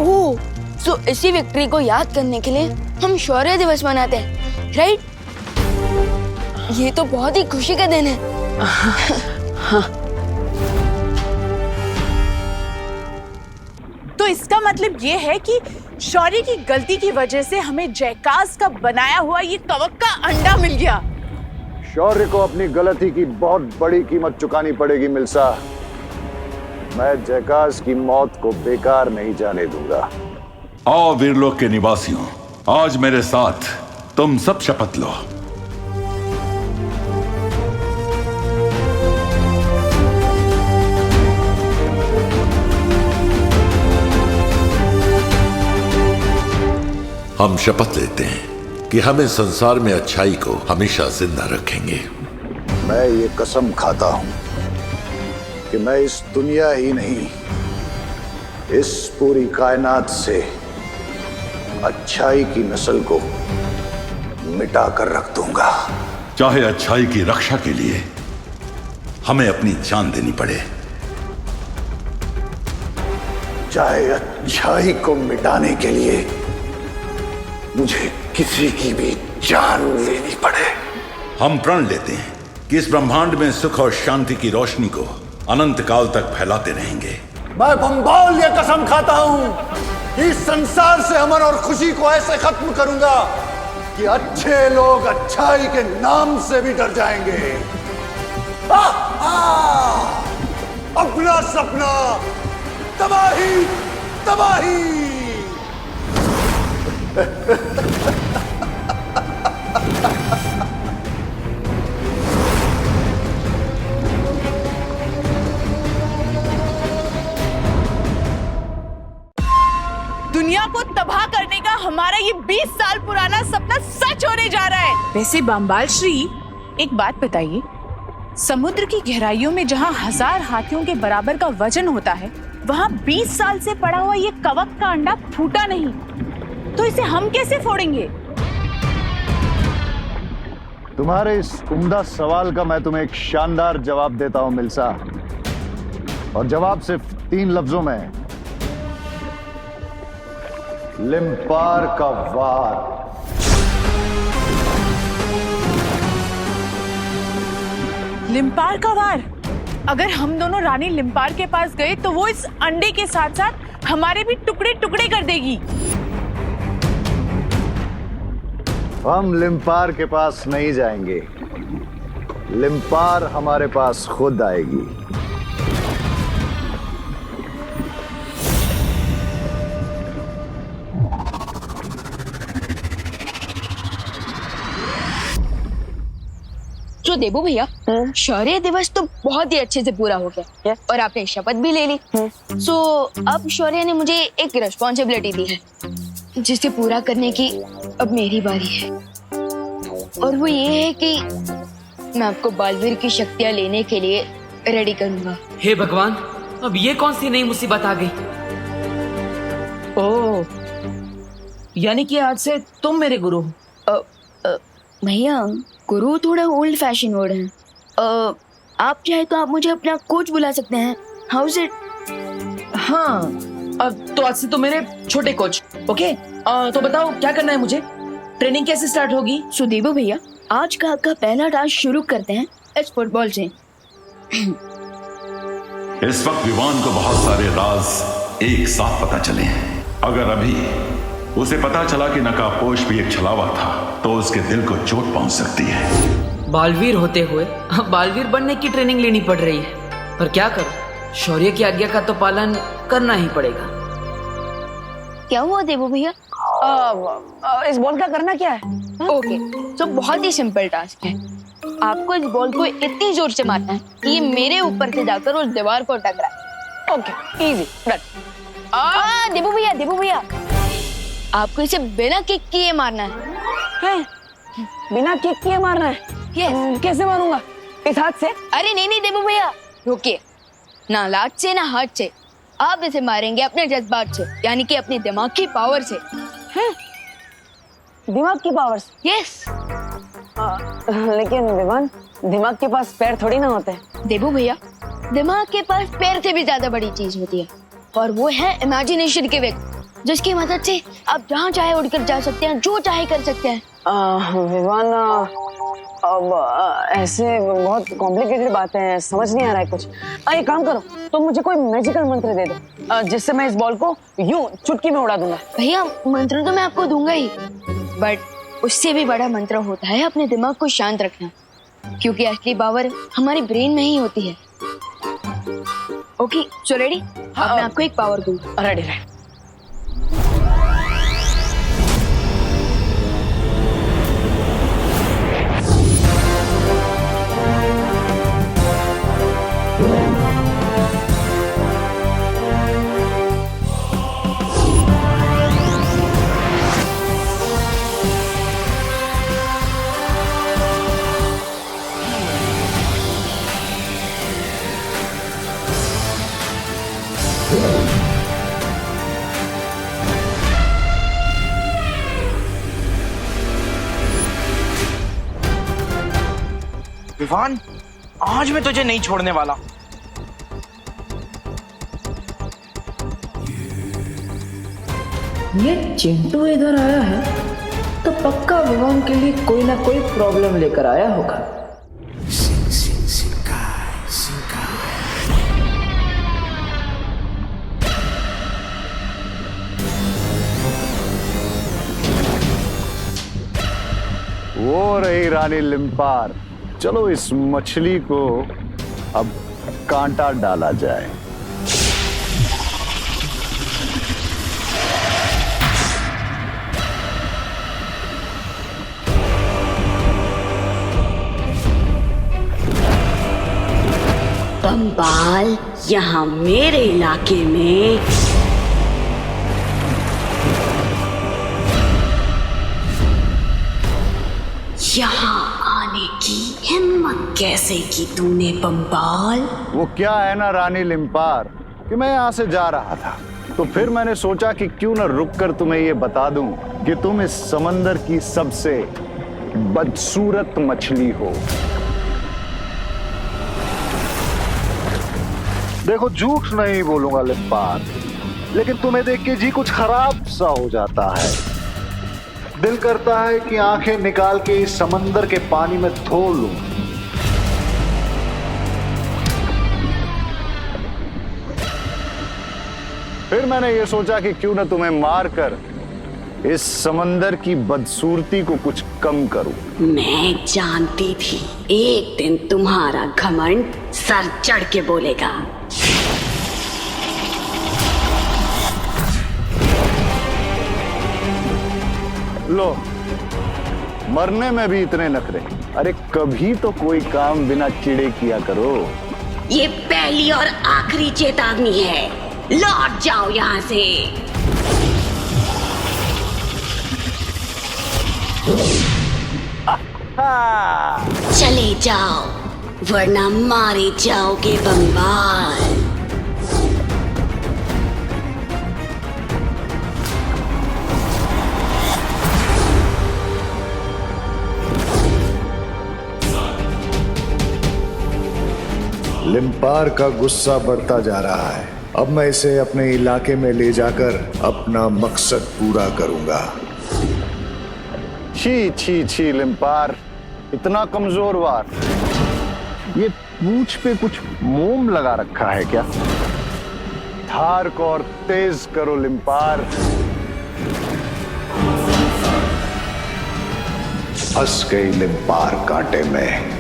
ओह, तो इसी विक्ट्री को याद करने के लिए हम शौर्य दिवस मनाते हैं, राइट? ये तो बहुत ही खुशी का दिन है।
हाँ। तो इसका मतलब ये है कि शौर्य की गलती की वजह से हमें जयकास का बनाया हुआ ये कवक का अंडा मिल गया।
शौर्य को अपनी गलती की बहुत बड़ी कीमत चुकानी पड़ेगी मिल्सा। मैं जयकास की मौत को बेकार नहीं जाने दूंगा।
आओ वीरलोक के निवासियों, आज मेरे साथ तुम सब शपथ लो।
हम शपथ लेते हैं कि हम इस संसार में अच्छाई को हमेशा जिंदा रखेंगे।
मैं ये कसम खाता हूं कि मैं इस दुनिया ही नहीं, इस पूरी कायनात से अच्छाई की नस्ल को मिटा कर रख दूंगा।
चाहे अच्छाई की रक्षा के लिए हमें अपनी जान देनी पड़े,
चाहे अच्छाई को मिटाने के लिए मुझे किसी की भी जान लेनी पड़े।
हम प्रण लेते हैं कि इस ब्रह्मांड में सुख और शांति की रोशनी को अनंत काल तक फैलाते रहेंगे।
मैं बंबाल ये कसम खाता हूं कि इस संसार से अमन और खुशी को ऐसे खत्म करूंगा कि अच्छे लोग अच्छाई के नाम से भी डर जाएंगे। अपना का सपना, तबाही तबाही।
दुनिया को तबाह करने का हमारा ये 20 साल पुराना सपना सच होने जा रहा है। वैसे बाम्बाल श्री, एक बात बताइए, समुद्र की गहराइयों में जहाँ 1000 हाथियों के बराबर का वजन होता है, वहाँ 20 साल से पड़ा हुआ ये कवक का अंडा फूटा नहीं, तो इसे हम कैसे फोड़ेंगे?
तुम्हारे इस उम्दा सवाल का मैं तुम्हें एक शानदार जवाब देता हूं मिल्सा, और जवाब सिर्फ 3 लफ्जों में है, लिम्पार का वार।
लिम्पार का वार? अगर हम दोनों रानी लिम्पार के पास गए तो वो इस अंडे के साथ साथ हमारे भी टुकड़े टुकड़े कर देगी।
हम लिम्पार के पास नहीं जाएंगे, लिम्पार हमारे पास खुद आएगी।
जो देबू भैया, शौर्य दिवस तो बहुत ही अच्छे से पूरा हो गया और आपने शपथ भी ले ली। सो अब शौर्य ने मुझे एक रिस्पॉन्सिबिलिटी दी है जिसे पूरा करने की अब मेरी बारी है, और वो ये है कि मैं आपको बालवीर की शक्तियां लेने के लिए रेडी करूंगा।
हे भगवान, अब ये कौन सी नई मुसीबत आ गई? ओह, यानी कि आज से तुम मेरे गुरु हो।
भैया, गुरु थोड़ा ओल्ड फैशन वर्ड है। आप चाहे तो आप मुझे अपना कोच बुला सकते हैं। How is it?
हाँ, अब तो आज से तो मेरे छोटे कोच। ओके, तो बताओ क्या करना है मुझे? ट्रेनिंग कैसे स्टार्ट होगी?
सुदेबू भैया, आज का आपका पहला टास्क शुरू करते हैं इस फुटबॉल से।
इस वक्त विवान को बहुत सारे राज एक साथ पता चले हैं। अगर अभी उसे पता चला कि नकाबपोश भी एक छलावा था, तो उसके दिल को चोट पहुंच सकती है।
बालवीर होते हुए बालवीर बनने की ट्रेनिंग लेनी पड़ रही है, पर क्या करूं, शौर्य की आज्ञा का तो पालन करना ही पड़ेगा।
क्या हुआ देबू भैया?
इस बॉल का करना क्या है?
ओके, तो बहुत ही सिंपल टास्क है। आपको इस बॉल को इतनी जोर से मारना है कि ये मेरे ऊपर से जाकर उस दीवार को टकराए।
Okay, easy, done.
देबू भैया, आपको इसे बिना किक किए मारना है।
बिना किक किए मारना है?
यस।
कैसे मारूंगा? इस हाथ से?
अरे नहीं देबू भैया, रुकिए। ना लात से ना हाथ से, आप इसे मारेंगे अपने जज्बात से, यानी कि अपने दिमाग की पावर से।
दिमाग की पावर से?
यस।
लेकिन विमान, दिमाग के पास पैर थोड़ी ना होते हैं।
देबू भैया, दिमाग के पास पैर से भी ज्यादा बड़ी चीज होती है, और वो है इमेजिनेशन के व्यक्ति, जिसकी मदद से आप जहाँ चाहे उड़कर जा सकते हैं, जो चाहे कर सकते हैं।
विमान, अब ऐसे बहुत कॉम्प्लिकेटेड बातें हैं, समझ नहीं आ रहा है कुछ। एक काम करो, तुम मुझे कोई मैजिकल मंत्र दे दो, जिससे मैं इस बॉल को यूं चुटकी में उड़ा दूंगा।
भैया, मंत्र तो मैं आपको दूंगा ही, बट उससे भी बड़ा मंत्र होता है अपने दिमाग को शांत रखना, क्योंकि असली पावर हमारे ब्रेन में ही होती है। Okay, so ready? अब मैं आपको एक पावर दूंगा।
रेडी रहे।
विवान, आज मैं तुझे नहीं छोड़ने वाला।
ये चिंटू इधर आया है तो पक्का विवान के लिए कोई ना कोई प्रॉब्लम लेकर आया होगा।
वो रही रानी लिम्पार। चलो इस मछली को अब कांटा डाला जाए।
बम्बाल, यहाँ मेरे इलाके में यहाँ आने की हिम्मत कैसे की तूने बम्बाल?
वो क्या है ना रानी लिम्पार कि मैं यहाँ से जा रहा था तो फिर मैंने सोचा कि क्यों ना रुक कर तुम्हें ये बता दूं कि तुम इस समंदर की सबसे बदसूरत मछली हो। देखो झूठ नहीं बोलूंगा लिम्पार, लेकिन तुम्हें देख के जी कुछ खराब सा हो जाता है। दिल करता है कि आंखें निकाल के इस समंदर के पानी में धो लूं। फिर मैंने ये सोचा कि क्यों ना तुम्हें मारकर इस समंदर की बदसूरती को कुछ कम करूं।
मैं जानती थी एक दिन तुम्हारा घमंड सर चढ़ के बोलेगा।
लो, मरने में भी इतने नखरे। अरे कभी तो कोई काम बिना चिड़े किया करो।
ये पहली और आखिरी चेतावनी है, लौट जाओ यहाँ से। चले जाओ वरना मारे जाओगे बम्बाल।
लिम्पार का गुस्सा बढ़ता जा रहा है। अब मैं इसे अपने इलाके में ले जाकर अपना मकसद पूरा करूंगा। छी छी छी लिम्पार, इतना कमजोर वार। ये पूंछ पे कुछ मोम लगा रखा है क्या? धार को और तेज करो लिम्पार। फंस गई लिम्पार कांटे में।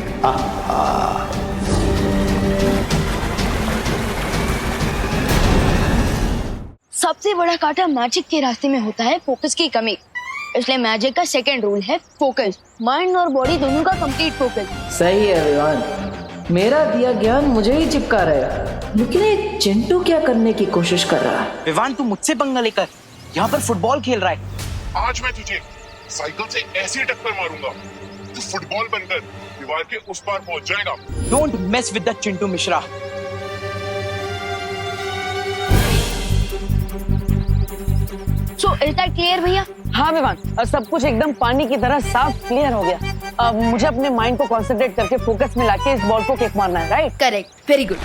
सबसे बड़ा कांटा मैजिक के रास्ते में होता है फोकस की कमी। इसलिए मैजिक का सेकंड रूल है फोकस। माइंड और बॉडी दोनों का कंप्लीट फोकस।
सही है विवान, मेरा दिया ज्ञान मुझे ही चिपका रहेगा, लेकिन ये चिंटू क्या करने की कोशिश कर रहा है?
विवान तू मुझसे पंगा लेकर यहाँ पर फुटबॉल खेल रहा है।
आज मैं तुझे साइकिल से ऐसी टक्कर मारूंगा तू फुटबॉल बनकर दीवार के उस पार पहुंच जाएगा।
Don't mess with the Chintu Mishra.
So, is that clear भैया?
हाँ विवान, सब कुछ एकदम पानी की तरह साफ क्लियर हो गया। अब मुझे अपने माइंड को कंसंट्रेट करके फोकस में लाके इस बॉल को किक मारना है, राइट?
Correct, very good.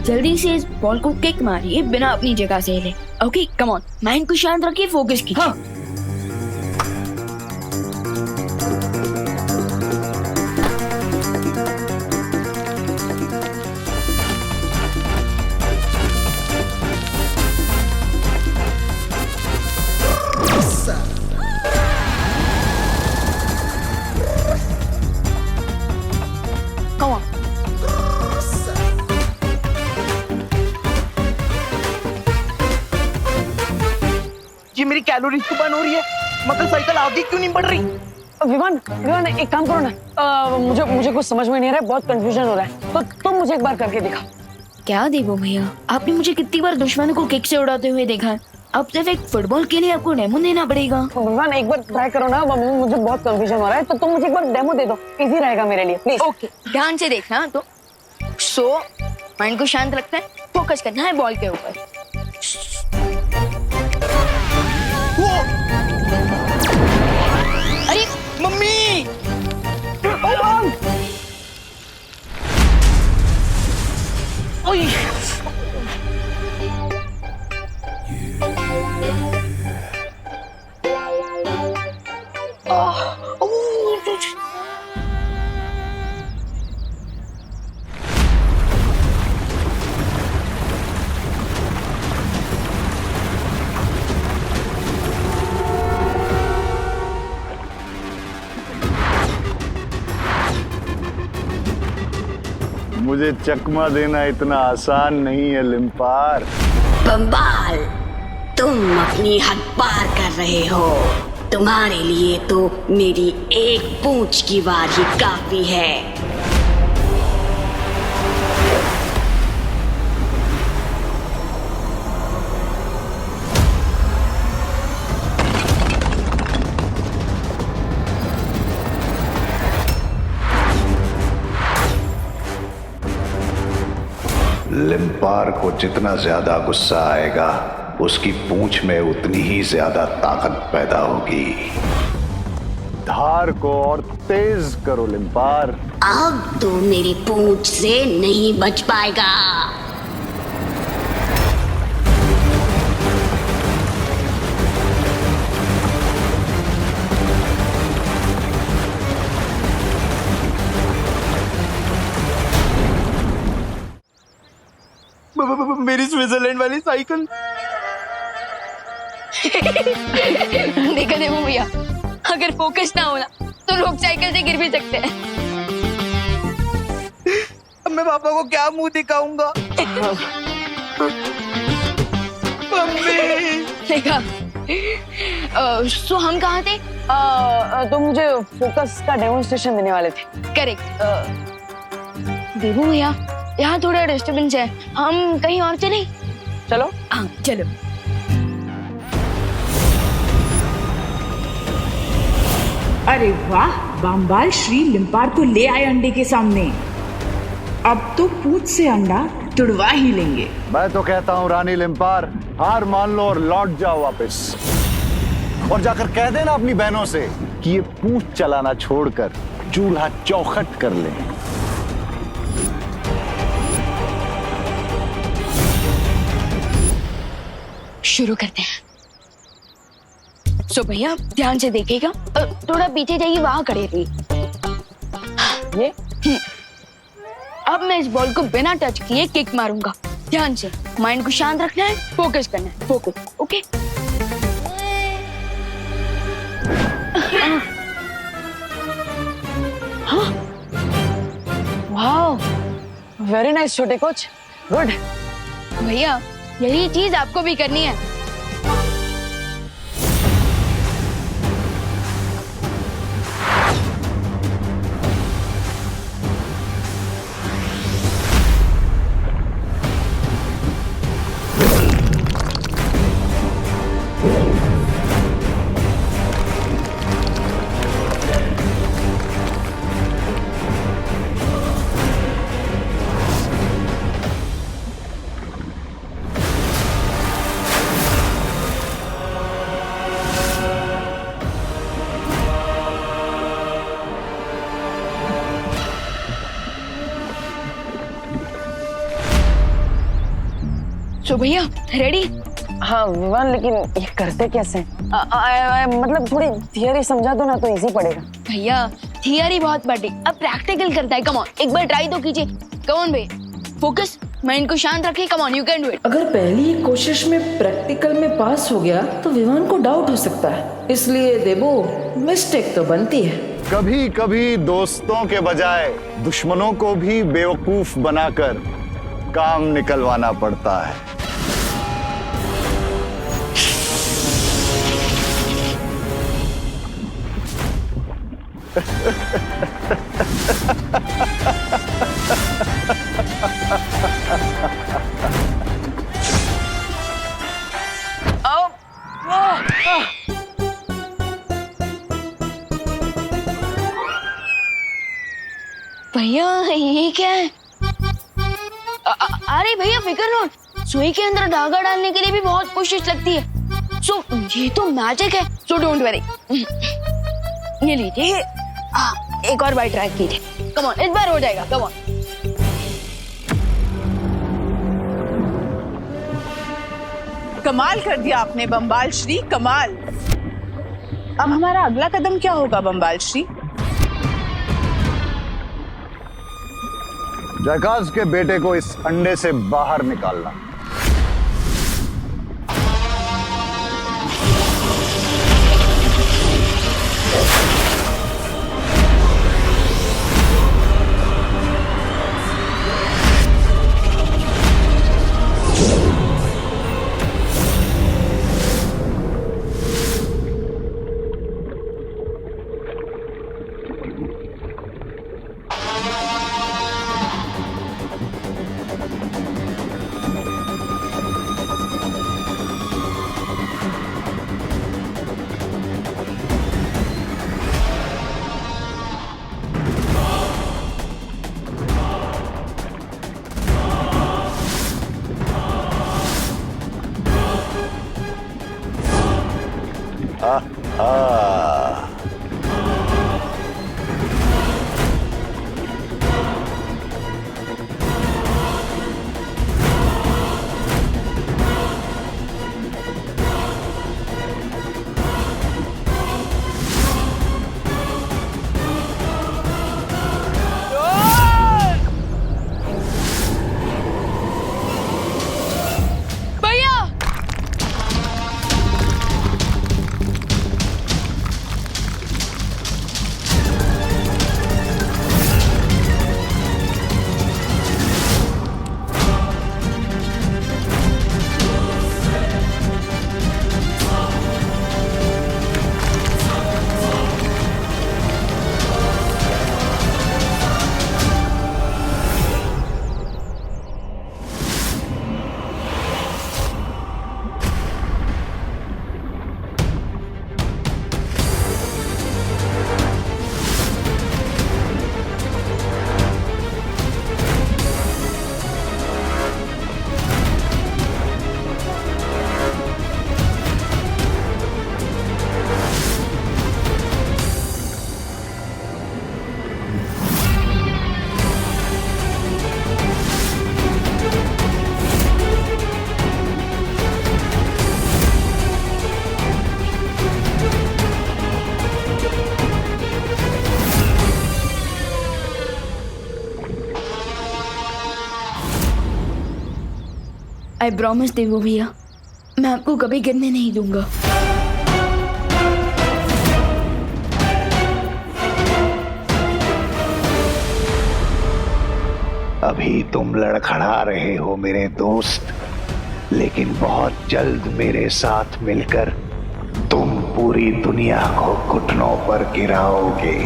जल्दी से इस बॉल को किक मारिए बिना अपनी जगह से हिले। ओके, कम ऑन, माइंड को शांत रखिए, फोकस कीजिए। हाँ।
ये मेरी कैलोरीज तो बर्न हो रही है, मगर साइकिल आगे क्यों नहीं बढ़ रही?
विवान एक काम करो ना, मुझे कुछ समझ में नहीं आ रहा है, बहुत कंफ्यूजन हो रहा है, तो तुम मुझे एक बार करके दिखा।
क्या देवो भैया, आपने मुझे कितनी बार दुश्मन को किक से उड़ाते हुए देखा है। अब सिर्फ एक फुटबॉल के लिए आपको डेमो देना पड़ेगा।
विवान एक बार ट्राई करो ना, मुझे बहुत कंफ्यूजन हो रहा है, तो तुम मुझे एक बार डेमो दे दो, इजी रहेगा मेरे लिए, प्लीज।
ओके, ध्यान से देखना। तो माइंड को शांत रखना है, फोकस करना है बॉल के ऊपर।
अरे मम्मी, ओए
मुझे चकमा देना इतना आसान नहीं है लिम्पार।
बम्बाल, तुम अपनी हद पार कर रहे हो। तुम्हारे लिए तो मेरी एक पूंछ की वार ही काफी है।
लिम्पार को जितना ज्यादा गुस्सा आएगा उसकी पूंछ में उतनी ही ज्यादा ताकत पैदा होगी। धार को और तेज करो लिम्पार।
अब तो मेरी पूंछ से नहीं बच पाएगा।
मेरी स्विट्जरलैंड वाली साइकिल।
देखा देखो भैया, अगर फोकस ना होना तो लोग साइकिल से गिर भी सकते हैं।
अब मैं पापा को क्या मुंह दिखाऊंगा? मम्मी।
देखा, सो हम कहाँ थे?
तो मुझे फोकस का डेमोन्स्ट्रेशन देने वाले थे।
करेक्ट। देवू भैया, यहाँ थोड़ा डिस्टर्बेंस है, हम कहीं और चलें?
चलो।
हाँ चलो।
अरे वाह, बम्बाल श्री लिम्पार को ले आए अंडे के सामने। अब तो पूंछ से अंडा तुड़वा ही लेंगे।
मैं तो कहता हूँ रानी लिम्पार, हार मान लो और लौट जाओ वापस, और जाकर कह देना अपनी बहनों से कि ये पूंछ चलाना छोड़कर चूल्हा चौखट कर ले।
शुरू करते हैं। सो भैया ध्यान से देखिएगा, थोड़ा पीछे जाइए, वहां खड़े रहिए। ये अब मैं इस बॉल को बिना टच किए किक मारूंगा। ध्यान से, माइंड को शांत रखना है, फोकस करना है, फोकस। ओके।
हाँ, वाओ, वेरी नाइस छोटे कोच, गुड।
भैया यही चीज आपको भी करनी है। तो भैया रेडी?
हाँ विवान, लेकिन ये करते कैसे? मतलब थोड़ी थियरी समझा दो ना तो इजी पड़ेगा।
भैया थियरी बहुत बड़ी, अब प्रैक्टिकल करता है। कम ऑन, एक बार ट्राई तो कीजिए। कम ऑन भैया, फोकस, माइंड को शांत रखिए। Come on, you can do it.
अगर पहली ही कोशिश में प्रैक्टिकल में पास हो गया तो विवान को डाउट हो सकता है, इसलिए देवो मिस्टेक तो बनती है।
कभी कभी दोस्तों के बजाय दुश्मनों को भी बेवकूफ बनाकर काम निकलवाना पड़ता है।
भैया ये क्या है? अरे भैया फिक्र नॉट, सुई के अंदर धागा डालने के लिए भी बहुत कोशिश लगती है। सो ये तो मैजिक है, सो डोंट वरी। ये लीजिए, एक और बार ट्राई कीजिए। कम ऑन, इस बार हो जाएगा। Come on.
कमाल कर दिया आपने बम्बाल श्री, कमाल। अब हमारा अगला कदम क्या होगा बम्बाल श्री?
जयकाज के बेटे को इस अंडे से बाहर निकालना।
आई प्रॉमिस देवू भैया, मैं आपको कभी गिरने नहीं दूंगा।
अभी तुम लड़खड़ा रहे हो मेरे दोस्त, लेकिन बहुत जल्द मेरे साथ मिलकर तुम पूरी दुनिया को घुटनों पर गिराओगे।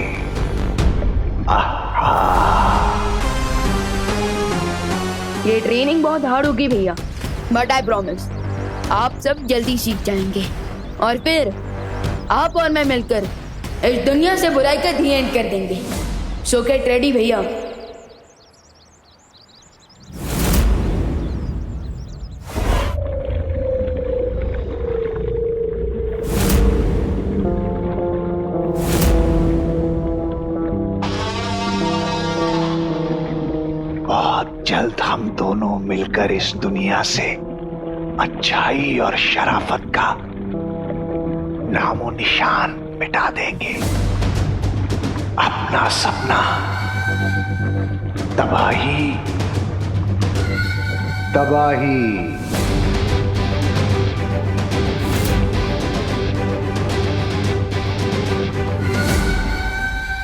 ये ट्रेनिंग बहुत हार्ड होगी भैया, बट आई प्रॉमिस आप सब जल्दी सीख जाएंगे और फिर आप और मैं मिलकर इस दुनिया से बुराई का दी एंड कर देंगे। सो गेट रेडी भैया।
बहुत जल्द हम दोनों मिलकर इस दुनिया से अच्छाई और शराफत का नामो निशान मिटा देंगे। अपना सपना तबाही तबाही।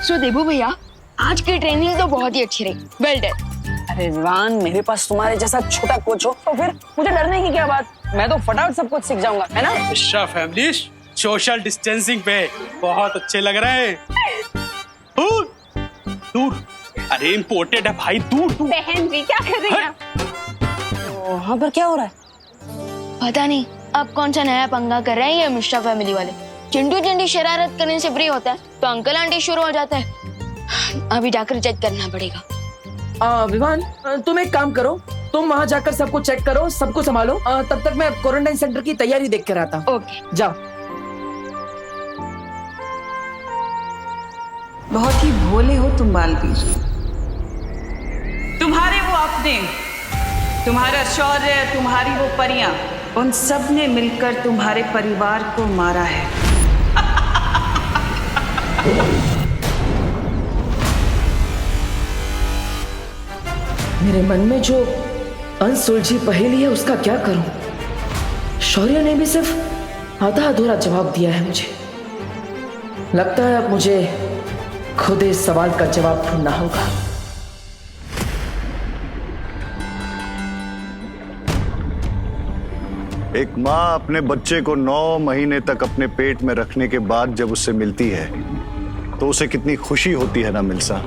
सो देवू भैया, आज की ट्रेनिंग तो बहुत ही अच्छी रही। Well done.
अरे विवान, मेरे पास तुम्हारे जैसा छोटा कोच हो तो फिर मुझे डरने की क्या बात। मैं तो फटाफट सब कुछ सीख जाऊंगा, है ना?
मिश्रा फैमिली सोशल डिस्टेंसिंग पे बहुत अच्छे लग रहे हैं। दूर दूर, अरे इम्पोर्टेड है भाई, दूर दूर।
बहन जी क्या कर रही हैं?
वहाँ पर क्या हो रहा है?
पता नहीं अब कौन सा नया पंगा कर रहे हैं ये मिश्रा फैमिली वाले। चिंटू चिंटी शरारत करने से फ्री होता है तो अंकल आंटी शुरू हो जाता है। अभी जाकर चेक करना पड़ेगा।
विवान, तुम एक काम करो, तुम वहाँ जाकर सबको चेक करो, सबको संभालो। तब तक मैं क्वारंटाइन सेंटर की तैयारी देख कर आता हूँ।
ओके
जाओ।
बहुत ही भोले हो तुम बालवीर। तुम्हारे वो अपने, तुम्हारा शौर्य, तुम्हारी वो परियां, उन सब ने मिलकर तुम्हारे परिवार को मारा है।
मेरे मन में जो अनसुलझी पहेली है उसका क्या करूं? शौर्य ने भी सिर्फ आधा अधूरा जवाब दिया है मुझे। लगता है अब मुझे खुद इस सवाल का जवाब ढूंढना होगा।
एक माँ अपने बच्चे को 9 महीने तक अपने पेट में रखने के बाद जब उससे मिलती है तो उसे कितनी खुशी होती है ना मिल्सा।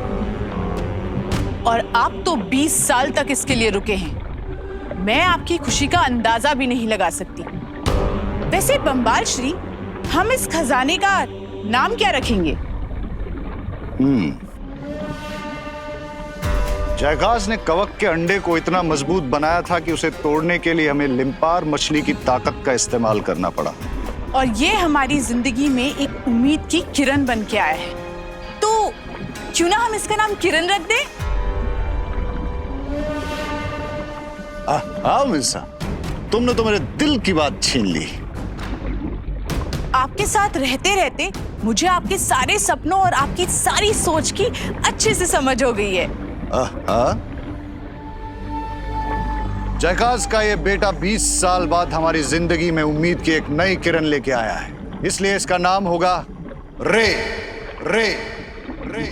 और आप तो 20 साल तक इसके लिए रुके हैं। मैं आपकी खुशी का अंदाजा भी नहीं लगा सकती। वैसे बंबाल श्री, हम इस खजाने का नाम क्या रखेंगे?
जयकाज ने कवक के अंडे को इतना मजबूत बनाया था कि उसे तोड़ने के लिए हमें लिम्पार मछली की ताकत का इस्तेमाल करना पड़ा।
और ये हमारी जिंदगी में एक उम्मीद की किरण बन के आया है। तो क्यों ना हम इसका नाम किरण रख दें?
मिल्सा, तुमने तो मेरे दिल की बात छीन ली।
आपके साथ रहते रहते मुझे आपके सारे सपनों और आपकी सारी सोच की अच्छे से समझ हो गई है।
जयकाज का ये बेटा 20 साल बाद हमारी जिंदगी में उम्मीद की एक नई किरण लेके आया है, इसलिए इसका नाम होगा रे रे रे।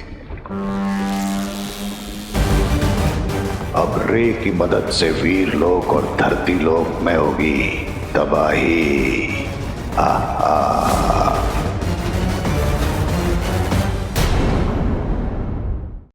अब रे की मदद से वीर लोक और धरती लोक में होगी तबाही।